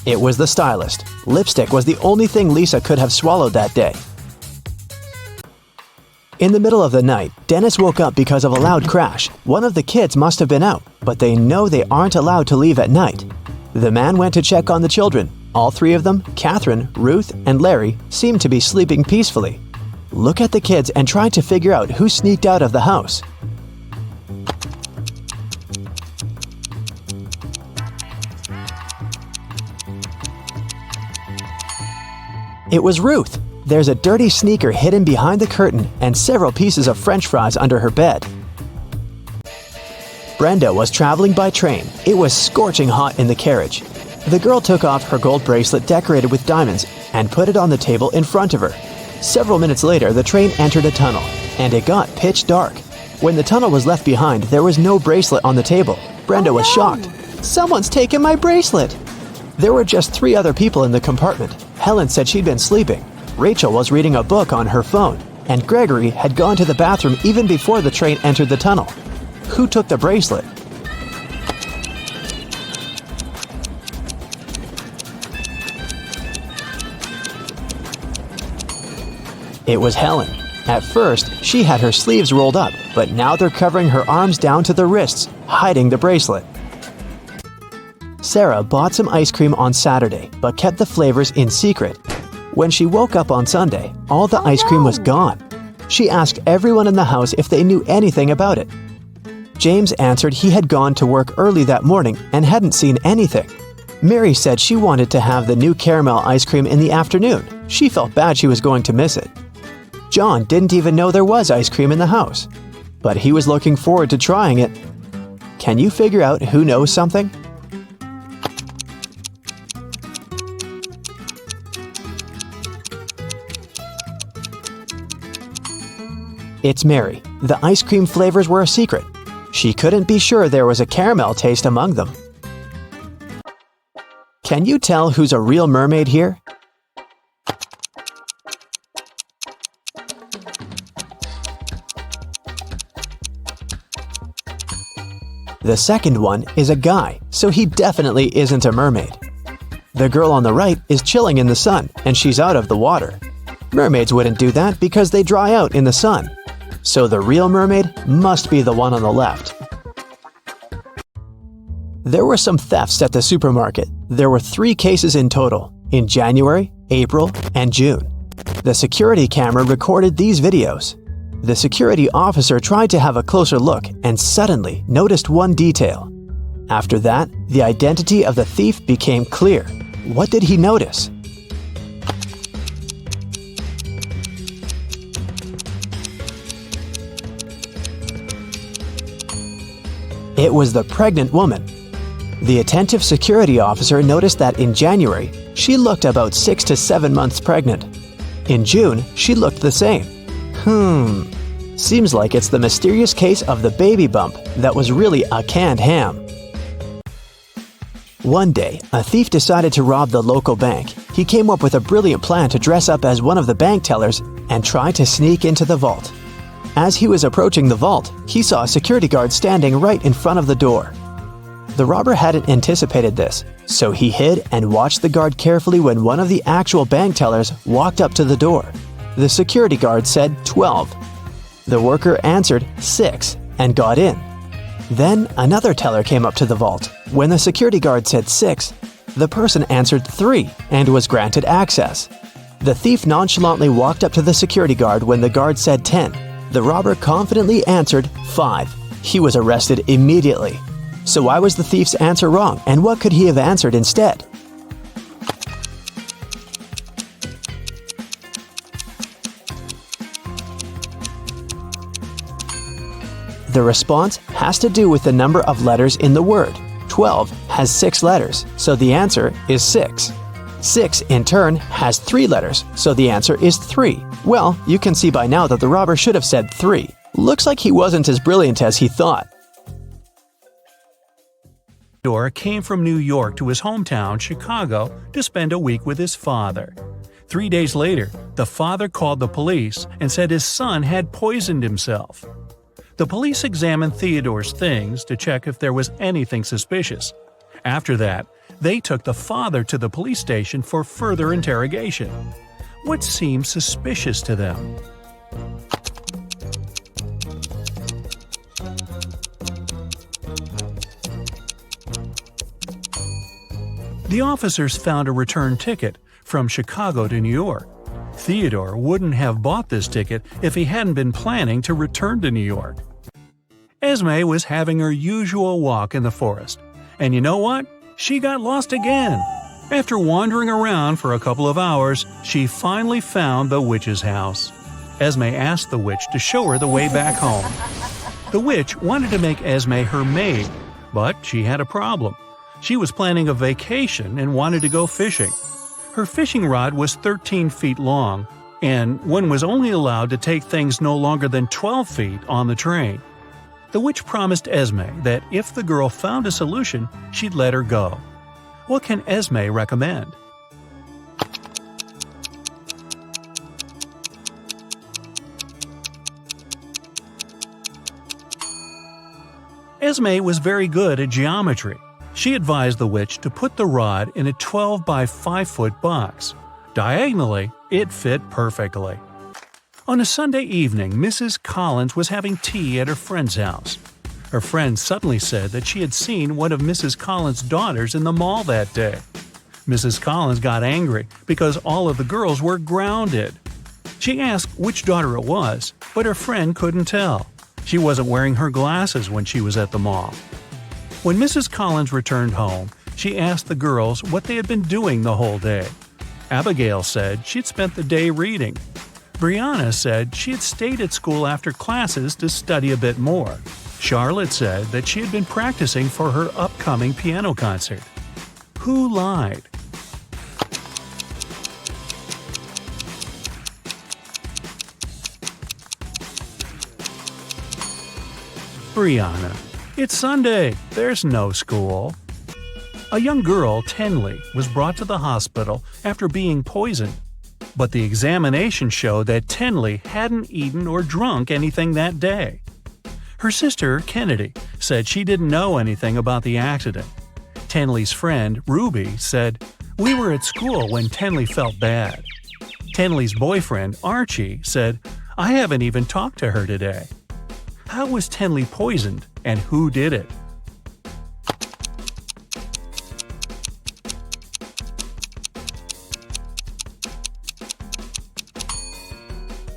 It was the stylist. Lipstick was the only thing Lisa could have swallowed that day. In the middle of the night, Dennis woke up because of a loud crash. One of the kids must have been out, but they know they aren't allowed to leave at night. The man went to check on the children. All 3 of them, Catherine, Ruth, and Larry, seemed to be sleeping peacefully. Look at the kids and try to figure out who sneaked out of the house. It was Ruth. There's a dirty sneaker hidden behind the curtain and several pieces of French fries under her bed. Brenda was traveling by train. It was scorching hot in the carriage. The girl took off her gold bracelet decorated with diamonds and put it on the table in front of her. Several minutes later, the train entered a tunnel, and it got pitch dark. When the tunnel was left behind, there was no bracelet on the table. Brenda was shocked. "Someone's taken my bracelet!" There were just 3 other people in the compartment. Helen said she'd been sleeping. Rachel was reading a book on her phone, and Gregory had gone to the bathroom even before the train entered the tunnel. Who took the bracelet? It was Helen. At first, she had her sleeves rolled up, but now they're covering her arms down to the wrists, hiding the bracelet. Sarah bought some ice cream on Saturday, but kept the flavors in secret. When she woke up on Sunday, all the ice cream was gone. She asked everyone in the house if they knew anything about it. James answered he had gone to work early that morning and hadn't seen anything. Mary said she wanted to have the new caramel ice cream in the afternoon. She felt bad she was going to miss it. John didn't even know there was ice cream in the house, but he was looking forward to trying it. Can you figure out who knows something? It's Mary. The ice cream flavors were a secret. She couldn't be sure there was a caramel taste among them. Can you tell who's a real mermaid here? The second one is a guy, so he definitely isn't a mermaid. The girl on the right is chilling in the sun, and she's out of the water. Mermaids wouldn't do that because they dry out in the sun. So the real mermaid must be the one on the left. There were some thefts at the supermarket. There were 3 cases in total, in January, April, and June. The security camera recorded these videos. The security officer tried to have a closer look and suddenly noticed one detail. After that, the identity of the thief became clear. What did he notice? It was the pregnant woman. The attentive security officer noticed that in January, she looked about 6 to 7 months pregnant. In June, she looked the same. Seems like it's the mysterious case of the baby bump that was really a canned ham. One day, a thief decided to rob the local bank. He came up with a brilliant plan to dress up as one of the bank tellers and tried to sneak into the vault. As he was approaching the vault, he saw a security guard standing right in front of the door. The robber hadn't anticipated this, so he hid and watched the guard carefully when one of the actual bank tellers walked up to the door. The security guard said 12. The worker answered 6 and got in. Then another teller came up to the vault. When the security guard said 6, the person answered 3 and was granted access. The thief nonchalantly walked up to the security guard when the guard said 10. The robber confidently answered 5. He was arrested immediately. So why was the thief's answer wrong, and what could he have answered instead? The response has to do with the number of letters in the word. 12 has 6 letters, so the answer is 6. 6 in turn has 3 letters, so the answer is 3. Well, you can see by now that the robber should have said 3. Looks like he wasn't as brilliant as he thought. Theodore came from New York to his hometown, Chicago, to spend a week with his father. 3 days later, the father called the police and said his son had poisoned himself. The police examined Theodore's things to check if there was anything suspicious. After that, they took the father to the police station for further interrogation. What seemed suspicious to them? The officers found a return ticket from Chicago to New York. Theodore wouldn't have bought this ticket if he hadn't been planning to return to New York. Esme was having her usual walk in the forest. And you know what? She got lost again. After wandering around for a couple of hours, she finally found the witch's house. Esme asked the witch to show her the way back home. The witch wanted to make Esme her maid, but she had a problem. She was planning a vacation and wanted to go fishing. Her fishing rod was 13 feet long, and one was only allowed to take things no longer than 12 feet on the train. The witch promised Esme that if the girl found a solution, she'd let her go. What can Esme recommend? Esme was very good at geometry. She advised the witch to put the rod in a 12 by 5 foot box. Diagonally, it fit perfectly. On a Sunday evening, Mrs. Collins was having tea at her friend's house. Her friend suddenly said that she had seen one of Mrs. Collins' daughters in the mall that day. Mrs. Collins got angry because all of the girls were grounded. She asked which daughter it was, but her friend couldn't tell. She wasn't wearing her glasses when she was at the mall. When Mrs. Collins returned home, she asked the girls what they had been doing the whole day. Abigail said she'd spent the day reading. Brianna said she had stayed at school after classes to study a bit more. Charlotte said that she had been practicing for her upcoming piano concert. Who lied? Brianna. It's Sunday. There's no school. A young girl, Tenley, was brought to the hospital after being poisoned. But the examination showed that Tenley hadn't eaten or drunk anything that day. Her sister, Kennedy, said she didn't know anything about the accident. Tenley's friend, Ruby, said, "We were at school when Tenley felt bad." Tenley's boyfriend, Archie, said, "I haven't even talked to her today." How was Tenley poisoned, and who did it?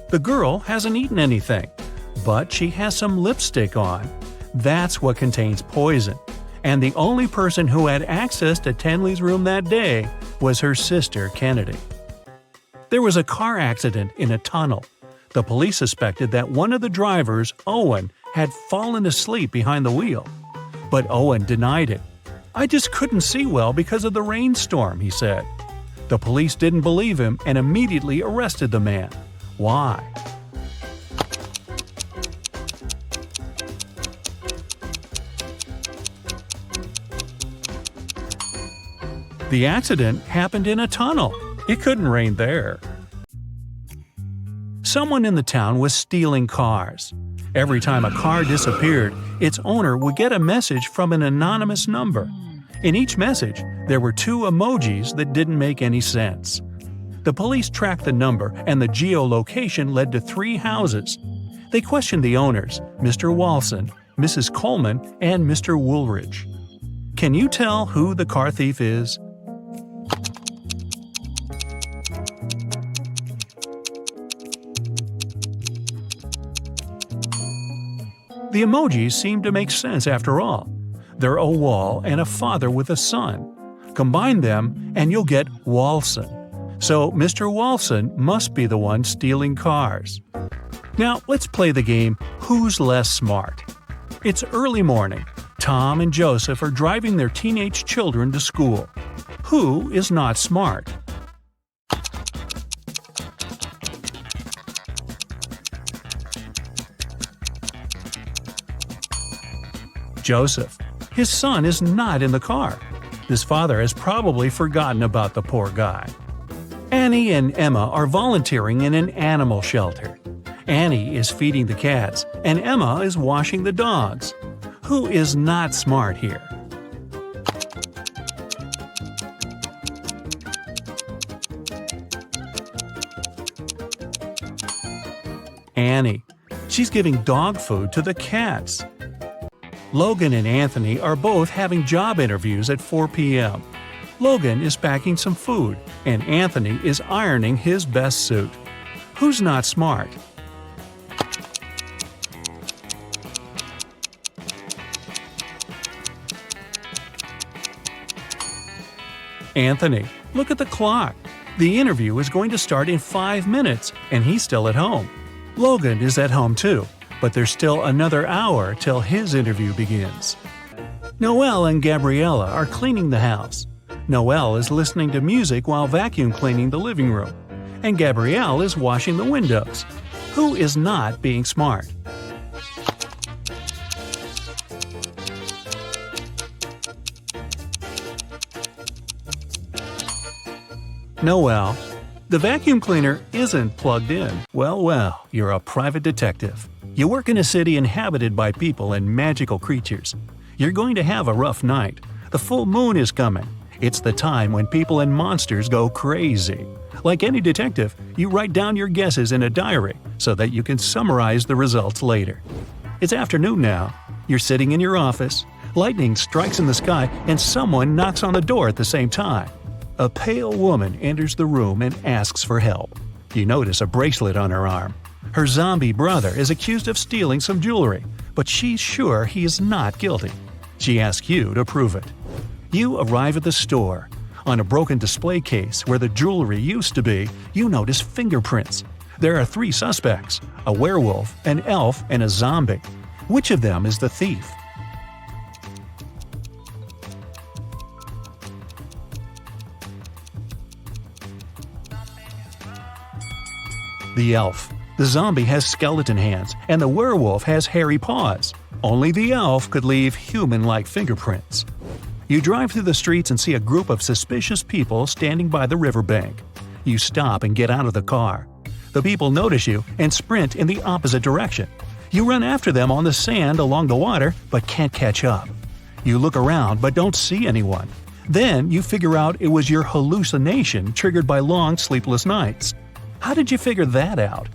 The girl hasn't eaten anything, but she has some lipstick on. That's what contains poison. And the only person who had access to Tenley's room that day was her sister, Kennedy. There was a car accident in a tunnel. The police suspected that one of the drivers, Owen, had fallen asleep behind the wheel. But Owen denied it. "I just couldn't see well because of the rainstorm," he said. The police didn't believe him and immediately arrested the man. Why? The accident happened in a tunnel. It couldn't rain there. Someone in the town was stealing cars. Every time a car disappeared, its owner would get a message from an anonymous number. In each message, there were 2 emojis that didn't make any sense. The police tracked the number, and the geolocation led to 3 houses. They questioned the owners, Mr. Walson, Mrs. Coleman, and Mr. Woolridge. Can you tell who the car thief is? The emojis seem to make sense after all. They're a wall and a father with a son. Combine them and you'll get Walson. So Mr. Walson must be the one stealing cars. Now let's play the game Who's Less Smart? It's early morning. Tom and Joseph are driving their teenage children to school. Who is not smart? Joseph. His son is not in the car. His father has probably forgotten about the poor guy. Annie and Emma are volunteering in an animal shelter. Annie is feeding the cats, and Emma is washing the dogs. Who is not smart here? Annie. She's giving dog food to the cats. Logan and Anthony are both having job interviews at 4 p.m. Logan is packing some food, and Anthony is ironing his best suit. Who's not smart? Anthony. Look at the clock. The interview is going to start in 5 minutes, and he's still at home. Logan is at home too, but there's still another hour till his interview begins. Noelle and Gabriella are cleaning the house. Noelle is listening to music while vacuum cleaning the living room, and Gabrielle is washing the windows. Who is not being smart? Noelle. The vacuum cleaner isn't plugged in. Well, you're a private detective. You work in a city inhabited by people and magical creatures. You're going to have a rough night. The full moon is coming. It's the time when people and monsters go crazy. Like any detective, you write down your guesses in a diary so that you can summarize the results later. It's afternoon now. You're sitting in your office. Lightning strikes in the sky and someone knocks on the door at the same time. A pale woman enters the room and asks for help. You notice a bracelet on her arm. Her zombie brother is accused of stealing some jewelry, but she's sure he is not guilty. She asks you to prove it. You arrive at the store. On a broken display case where the jewelry used to be, you notice fingerprints. There are 3 suspects: a werewolf, an elf, and a zombie. Which of them is the thief? The elf. The zombie has skeleton hands, and the werewolf has hairy paws. Only the elf could leave human-like fingerprints. You drive through the streets and see a group of suspicious people standing by the riverbank. You stop and get out of the car. The people notice you and sprint in the opposite direction. You run after them on the sand along the water, but can't catch up. You look around but don't see anyone. Then you figure out it was your hallucination triggered by long sleepless nights. How did you figure that out?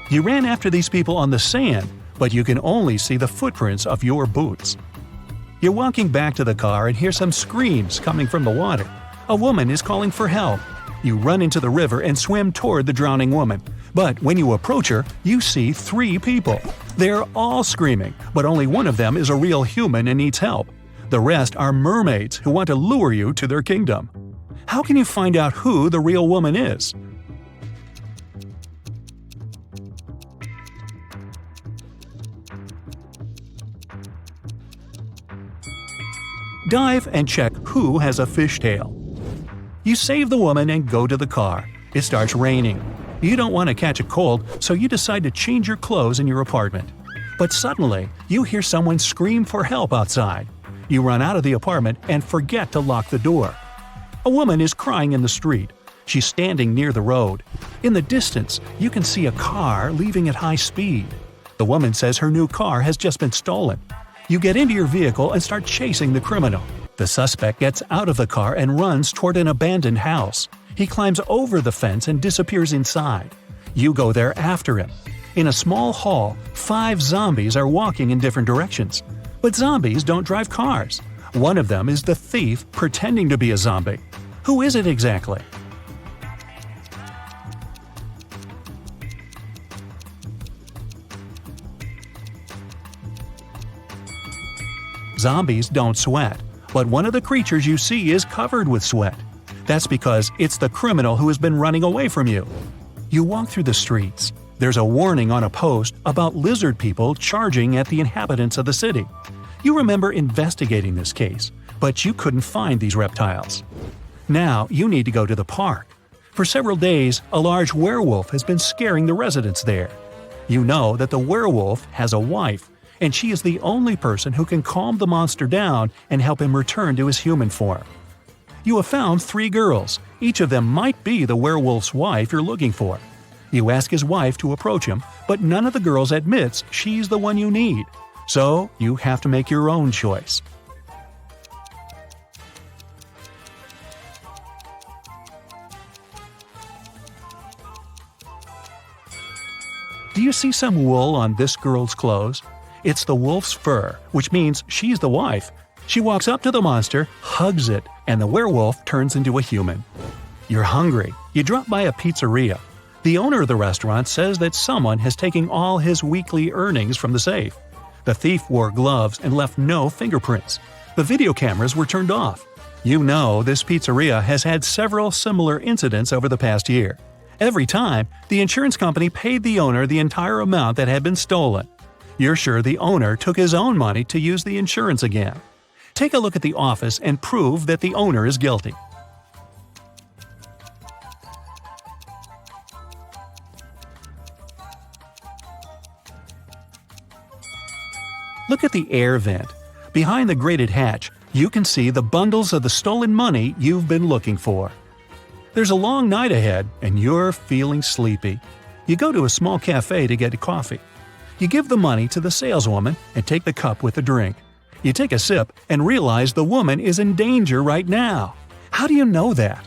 You ran after these people on the sand, but you can only see the footprints of your boots. You're walking back to the car and hear some screams coming from the water. A woman is calling for help. You run into the river and swim toward the drowning woman. But when you approach her, you see 3 people. They're all screaming, but only one of them is a real human and needs help. The rest are mermaids who want to lure you to their kingdom. How can you find out who the real woman is? Dive and check who has a fishtail. You save the woman and go to the car. It starts raining. You don't want to catch a cold, so you decide to change your clothes in your apartment. But suddenly, you hear someone scream for help outside. You run out of the apartment and forget to lock the door. A woman is crying in the street. She's standing near the road. In the distance, you can see a car leaving at high speed. The woman says her new car has just been stolen. You get into your vehicle and start chasing the criminal. The suspect gets out of the car and runs toward an abandoned house. He climbs over the fence and disappears inside. You go there after him. In a small hall, 5 zombies are walking in different directions. But zombies don't drive cars. One of them is the thief pretending to be a zombie. Who is it exactly? Zombies don't sweat, but one of the creatures you see is covered with sweat. That's because it's the criminal who has been running away from you. You walk through the streets. There's a warning on a post about lizard people charging at the inhabitants of the city. You remember investigating this case, but you couldn't find these reptiles. Now you need to go to the park. For several days, a large werewolf has been scaring the residents there. You know that the werewolf has a wife, and she is the only person who can calm the monster down and help him return to his human form. You have found 3 girls. Each of them might be the werewolf's wife you're looking for. You ask his wife to approach him, but none of the girls admits she's the one you need. So you have to make your own choice. Do you see some wool on this girl's clothes? It's the wolf's fur, which means she's the wife. She walks up to the monster, hugs it, and the werewolf turns into a human. You're hungry. You drop by a pizzeria. The owner of the restaurant says that someone has taken all his weekly earnings from the safe. The thief wore gloves and left no fingerprints. The video cameras were turned off. You know this pizzeria has had several similar incidents over the past year. Every time, the insurance company paid the owner the entire amount that had been stolen. You're sure the owner took his own money to use the insurance again. Take a look at the office and prove that the owner is guilty. Look at the air vent. Behind the grated hatch, you can see the bundles of the stolen money you've been looking for. There's a long night ahead, and you're feeling sleepy. You go to a small cafe to get coffee. You give the money to the saleswoman and take the cup with the drink. You take a sip and realize the woman is in danger right now. How do you know that?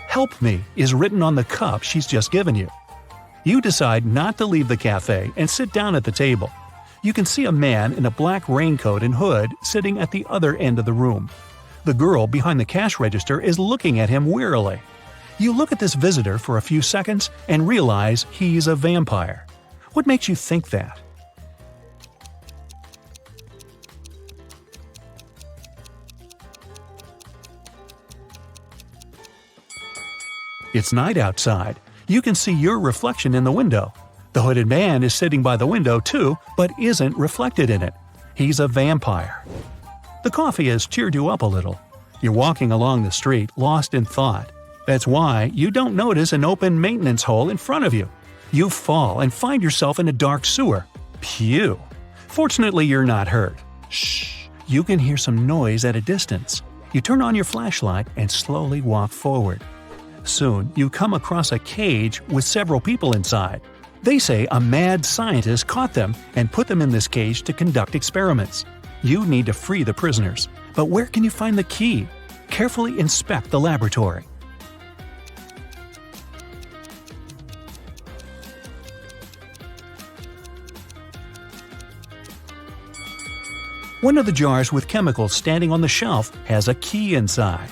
"Help me" is written on the cup she's just given you. You decide not to leave the cafe and sit down at the table. You can see a man in a black raincoat and hood sitting at the other end of the room. The girl behind the cash register is looking at him wearily. You look at this visitor for a few seconds and realize he's a vampire. What makes you think that? It's night outside. You can see your reflection in the window. The hooded man is sitting by the window too, but isn't reflected in it. He's a vampire. The coffee has cheered you up a little. You're walking along the street, lost in thought. That's why you don't notice an open maintenance hole in front of you. You fall and find yourself in a dark sewer. Phew! Fortunately, you're not hurt. Shh! You can hear some noise at a distance. You turn on your flashlight and slowly walk forward. Soon, you come across a cage with several people inside. They say a mad scientist caught them and put them in this cage to conduct experiments. You need to free the prisoners. But where can you find the key? Carefully inspect the laboratory. One of the jars with chemicals standing on the shelf has a key inside.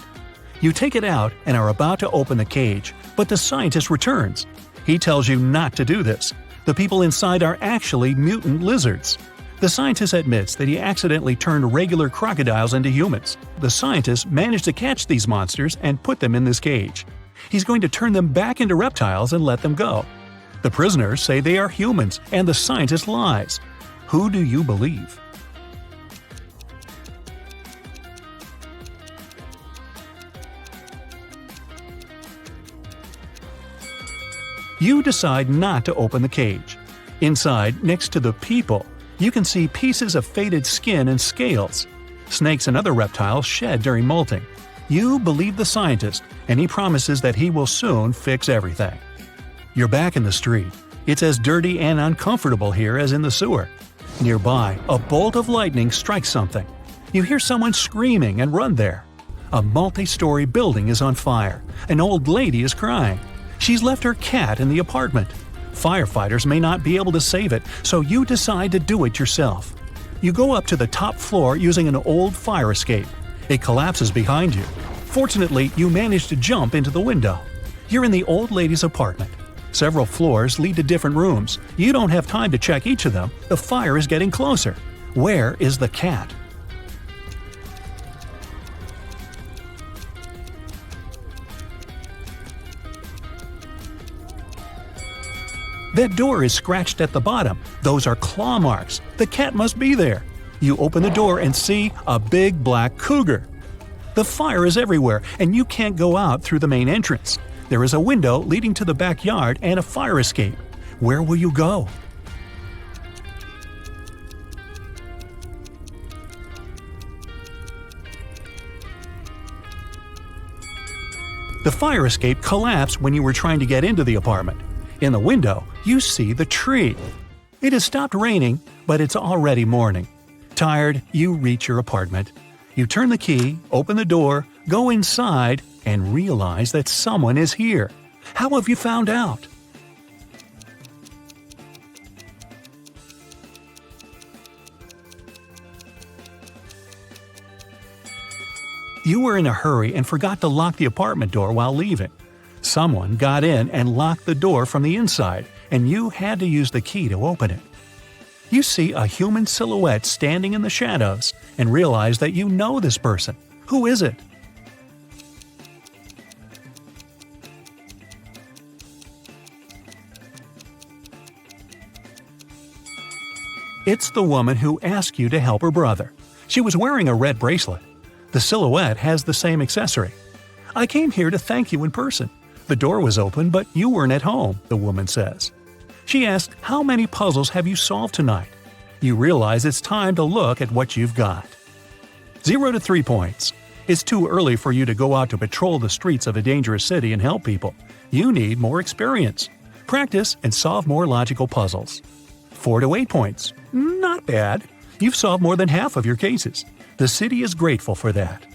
You take it out and are about to open the cage, but the scientist returns. He tells you not to do this. The people inside are actually mutant lizards. The scientist admits that he accidentally turned regular crocodiles into humans. The scientist managed to catch these monsters and put them in this cage. He's going to turn them back into reptiles and let them go. The prisoners say they are humans, and the scientist lies. Who do you believe? You decide not to open the cage. Inside, next to the people, you can see pieces of faded skin and scales. Snakes and other reptiles shed during molting. You believe the scientist, and he promises that he will soon fix everything. You're back in the street. It's as dirty and uncomfortable here as in the sewer. Nearby, a bolt of lightning strikes something. You hear someone screaming and run there. A multi-story building is on fire. An old lady is crying. She's left her cat in the apartment. Firefighters may not be able to save it, so you decide to do it yourself. You go up to the top floor using an old fire escape. It collapses behind you. Fortunately, you manage to jump into the window. You're in the old lady's apartment. Several floors lead to different rooms. You don't have time to check each of them. The fire is getting closer. Where is the cat? That door is scratched at the bottom. Those are claw marks. The cat must be there. You open the door and see a big black cougar. The fire is everywhere, and you can't go out through the main entrance. There is a window leading to the backyard and a fire escape. Where will you go? The fire escape collapsed when you were trying to get into the apartment. In the window, you see the tree. It has stopped raining, but it's already morning. Tired, you reach your apartment. You turn the key, open the door, go inside, and realize that someone is here. How have you found out? You were in a hurry and forgot to lock the apartment door while leaving. Someone got in and locked the door from the inside, and you had to use the key to open it. You see a human silhouette standing in the shadows and realize that you know this person. Who is it? It's the woman who asked you to help her brother. She was wearing a red bracelet. The silhouette has the same accessory. I came here to thank you in person. The door was open, but you weren't at home, the woman says. She asked, how many puzzles have you solved tonight? You realize it's time to look at what you've got. 0 to 3 points. It's too early for you to go out to patrol the streets of a dangerous city and help people. You need more experience. Practice and solve more logical puzzles. 4 to 8 points. Not bad. You've solved more than half of your cases. The city is grateful for that.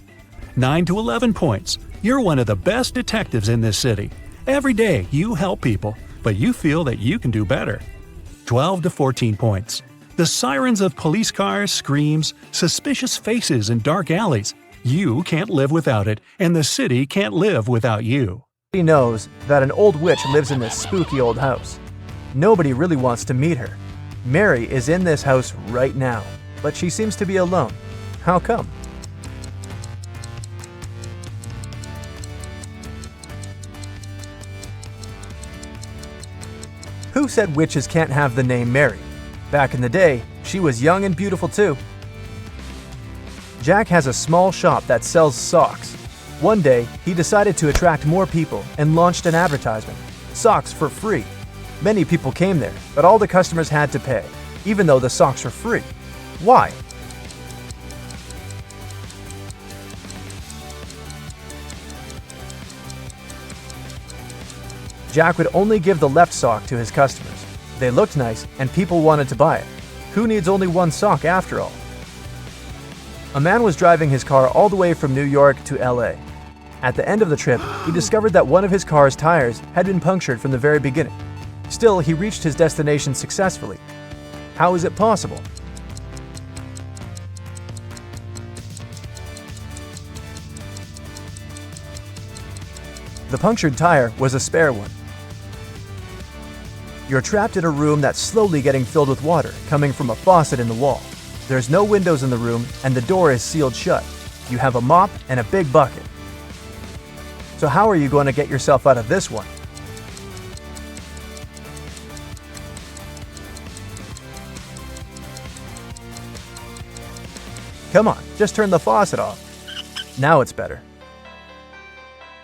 9 to 11 points. You're one of the best detectives in this city. Every day you help people, but you feel that you can do better. 12 to 14 points. The sirens of police cars, screams, suspicious faces in dark alleys. You can't live without it, and the city can't live without you. He knows that an old witch lives in this spooky old house. Nobody really wants to meet her. Mary is in this house right now, but she seems to be alone. How come? Who said witches can't have the name Mary? Back in the day, she was young and beautiful too. Jack has a small shop that sells socks. One day, he decided to attract more people and launched an advertisement. Socks for free. Many people came there, but all the customers had to pay, even though the socks were free. Why? Jack would only give the left sock to his customers. They looked nice, and people wanted to buy it. Who needs only one sock after all? A man was driving his car all the way from New York to LA. At the end of the trip, he discovered that one of his car's tires had been punctured from the very beginning. Still, he reached his destination successfully. How is it possible? The punctured tire was a spare one. You're trapped in a room that's slowly getting filled with water coming from a faucet in the wall. There's no windows in the room and the door is sealed shut. You have a mop and a big bucket. So how are you going to get yourself out of this one? Come on, just turn the faucet off. Now it's better.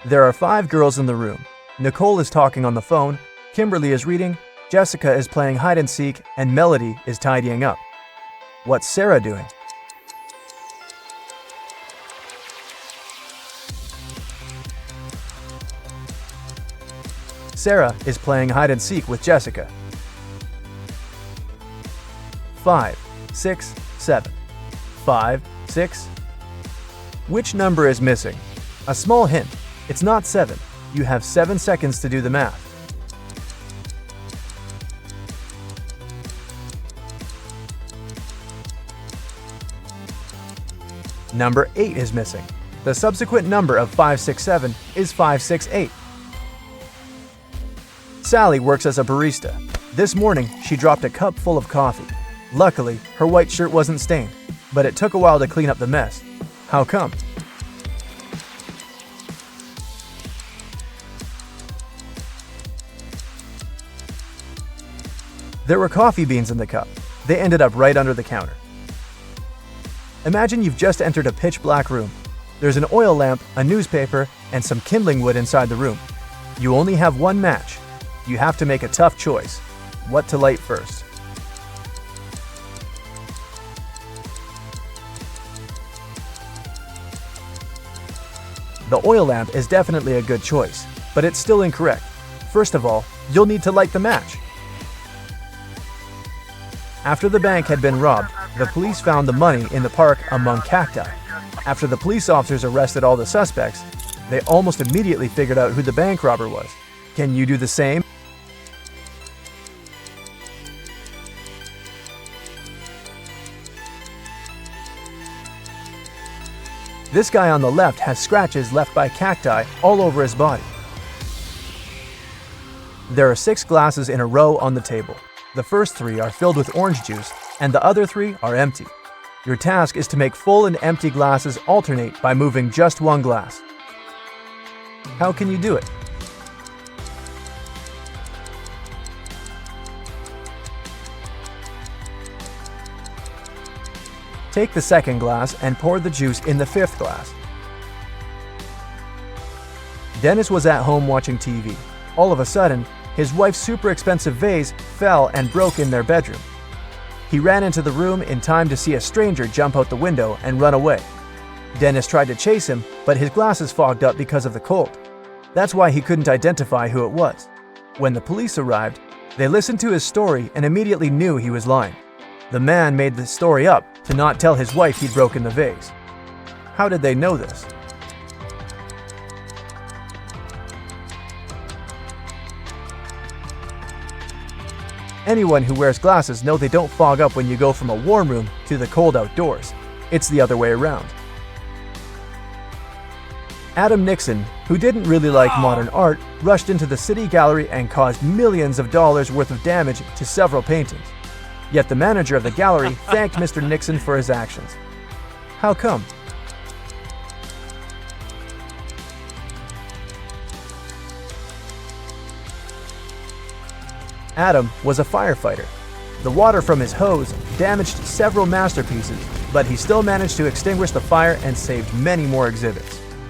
There are 5 girls in the room. Nicole is talking on the phone, Kimberly is reading, Jessica is playing hide and seek, and Melody is tidying up. What's Sarah doing? Sarah is playing hide and seek with Jessica. 5, 6, 7. 5, 6. Which number is missing? A small hint. It's not 7. You have 7 seconds to do the math. Number 8 is missing. The subsequent number of 567 is 568. Sally works as a barista. This morning, she dropped a cup full of coffee. Luckily, her white shirt wasn't stained, but it took a while to clean up the mess. How come? There were coffee beans in the cup. They ended up right under the counter. Imagine you've just entered a pitch-black room. There's an oil lamp, a newspaper, and some kindling wood inside the room. You only have one match. You have to make a tough choice. What to light first? The oil lamp is definitely a good choice, but it's still incorrect. First of all, you'll need to light the match. After the bank had been robbed, the police found the money in the park among cacti. After the police officers arrested all the suspects, they almost immediately figured out who the bank robber was. Can you do the same? This guy on the left has scratches left by cacti all over his body. There are 6 glasses in a row on the table. The first 3 are filled with orange juice, and the other 3 are empty. Your task is to make full and empty glasses alternate by moving just one glass. How can you do it? Take the second glass and pour the juice in the 5th glass. Dennis was at home watching TV. All of a sudden, his wife's super expensive vase fell and broke in their bedroom. He ran into the room in time to see a stranger jump out the window and run away. Dennis tried to chase him, but his glasses fogged up because of the cold. That's why he couldn't identify who it was. When the police arrived, they listened to his story and immediately knew he was lying. The man made the story up to not tell his wife he'd broken the vase. How did they know this? Anyone who wears glasses know they don't fog up when you go from a warm room to the cold outdoors. It's the other way around. Adam Nixon, who didn't really like modern art, rushed into the city gallery and caused millions of dollars worth of damage to several paintings. Yet the manager of the gallery thanked Mr. Nixon for his actions. How come? Adam was a firefighter. The water from his hose damaged several masterpieces, but he still managed to extinguish the fire and saved many more exhibits.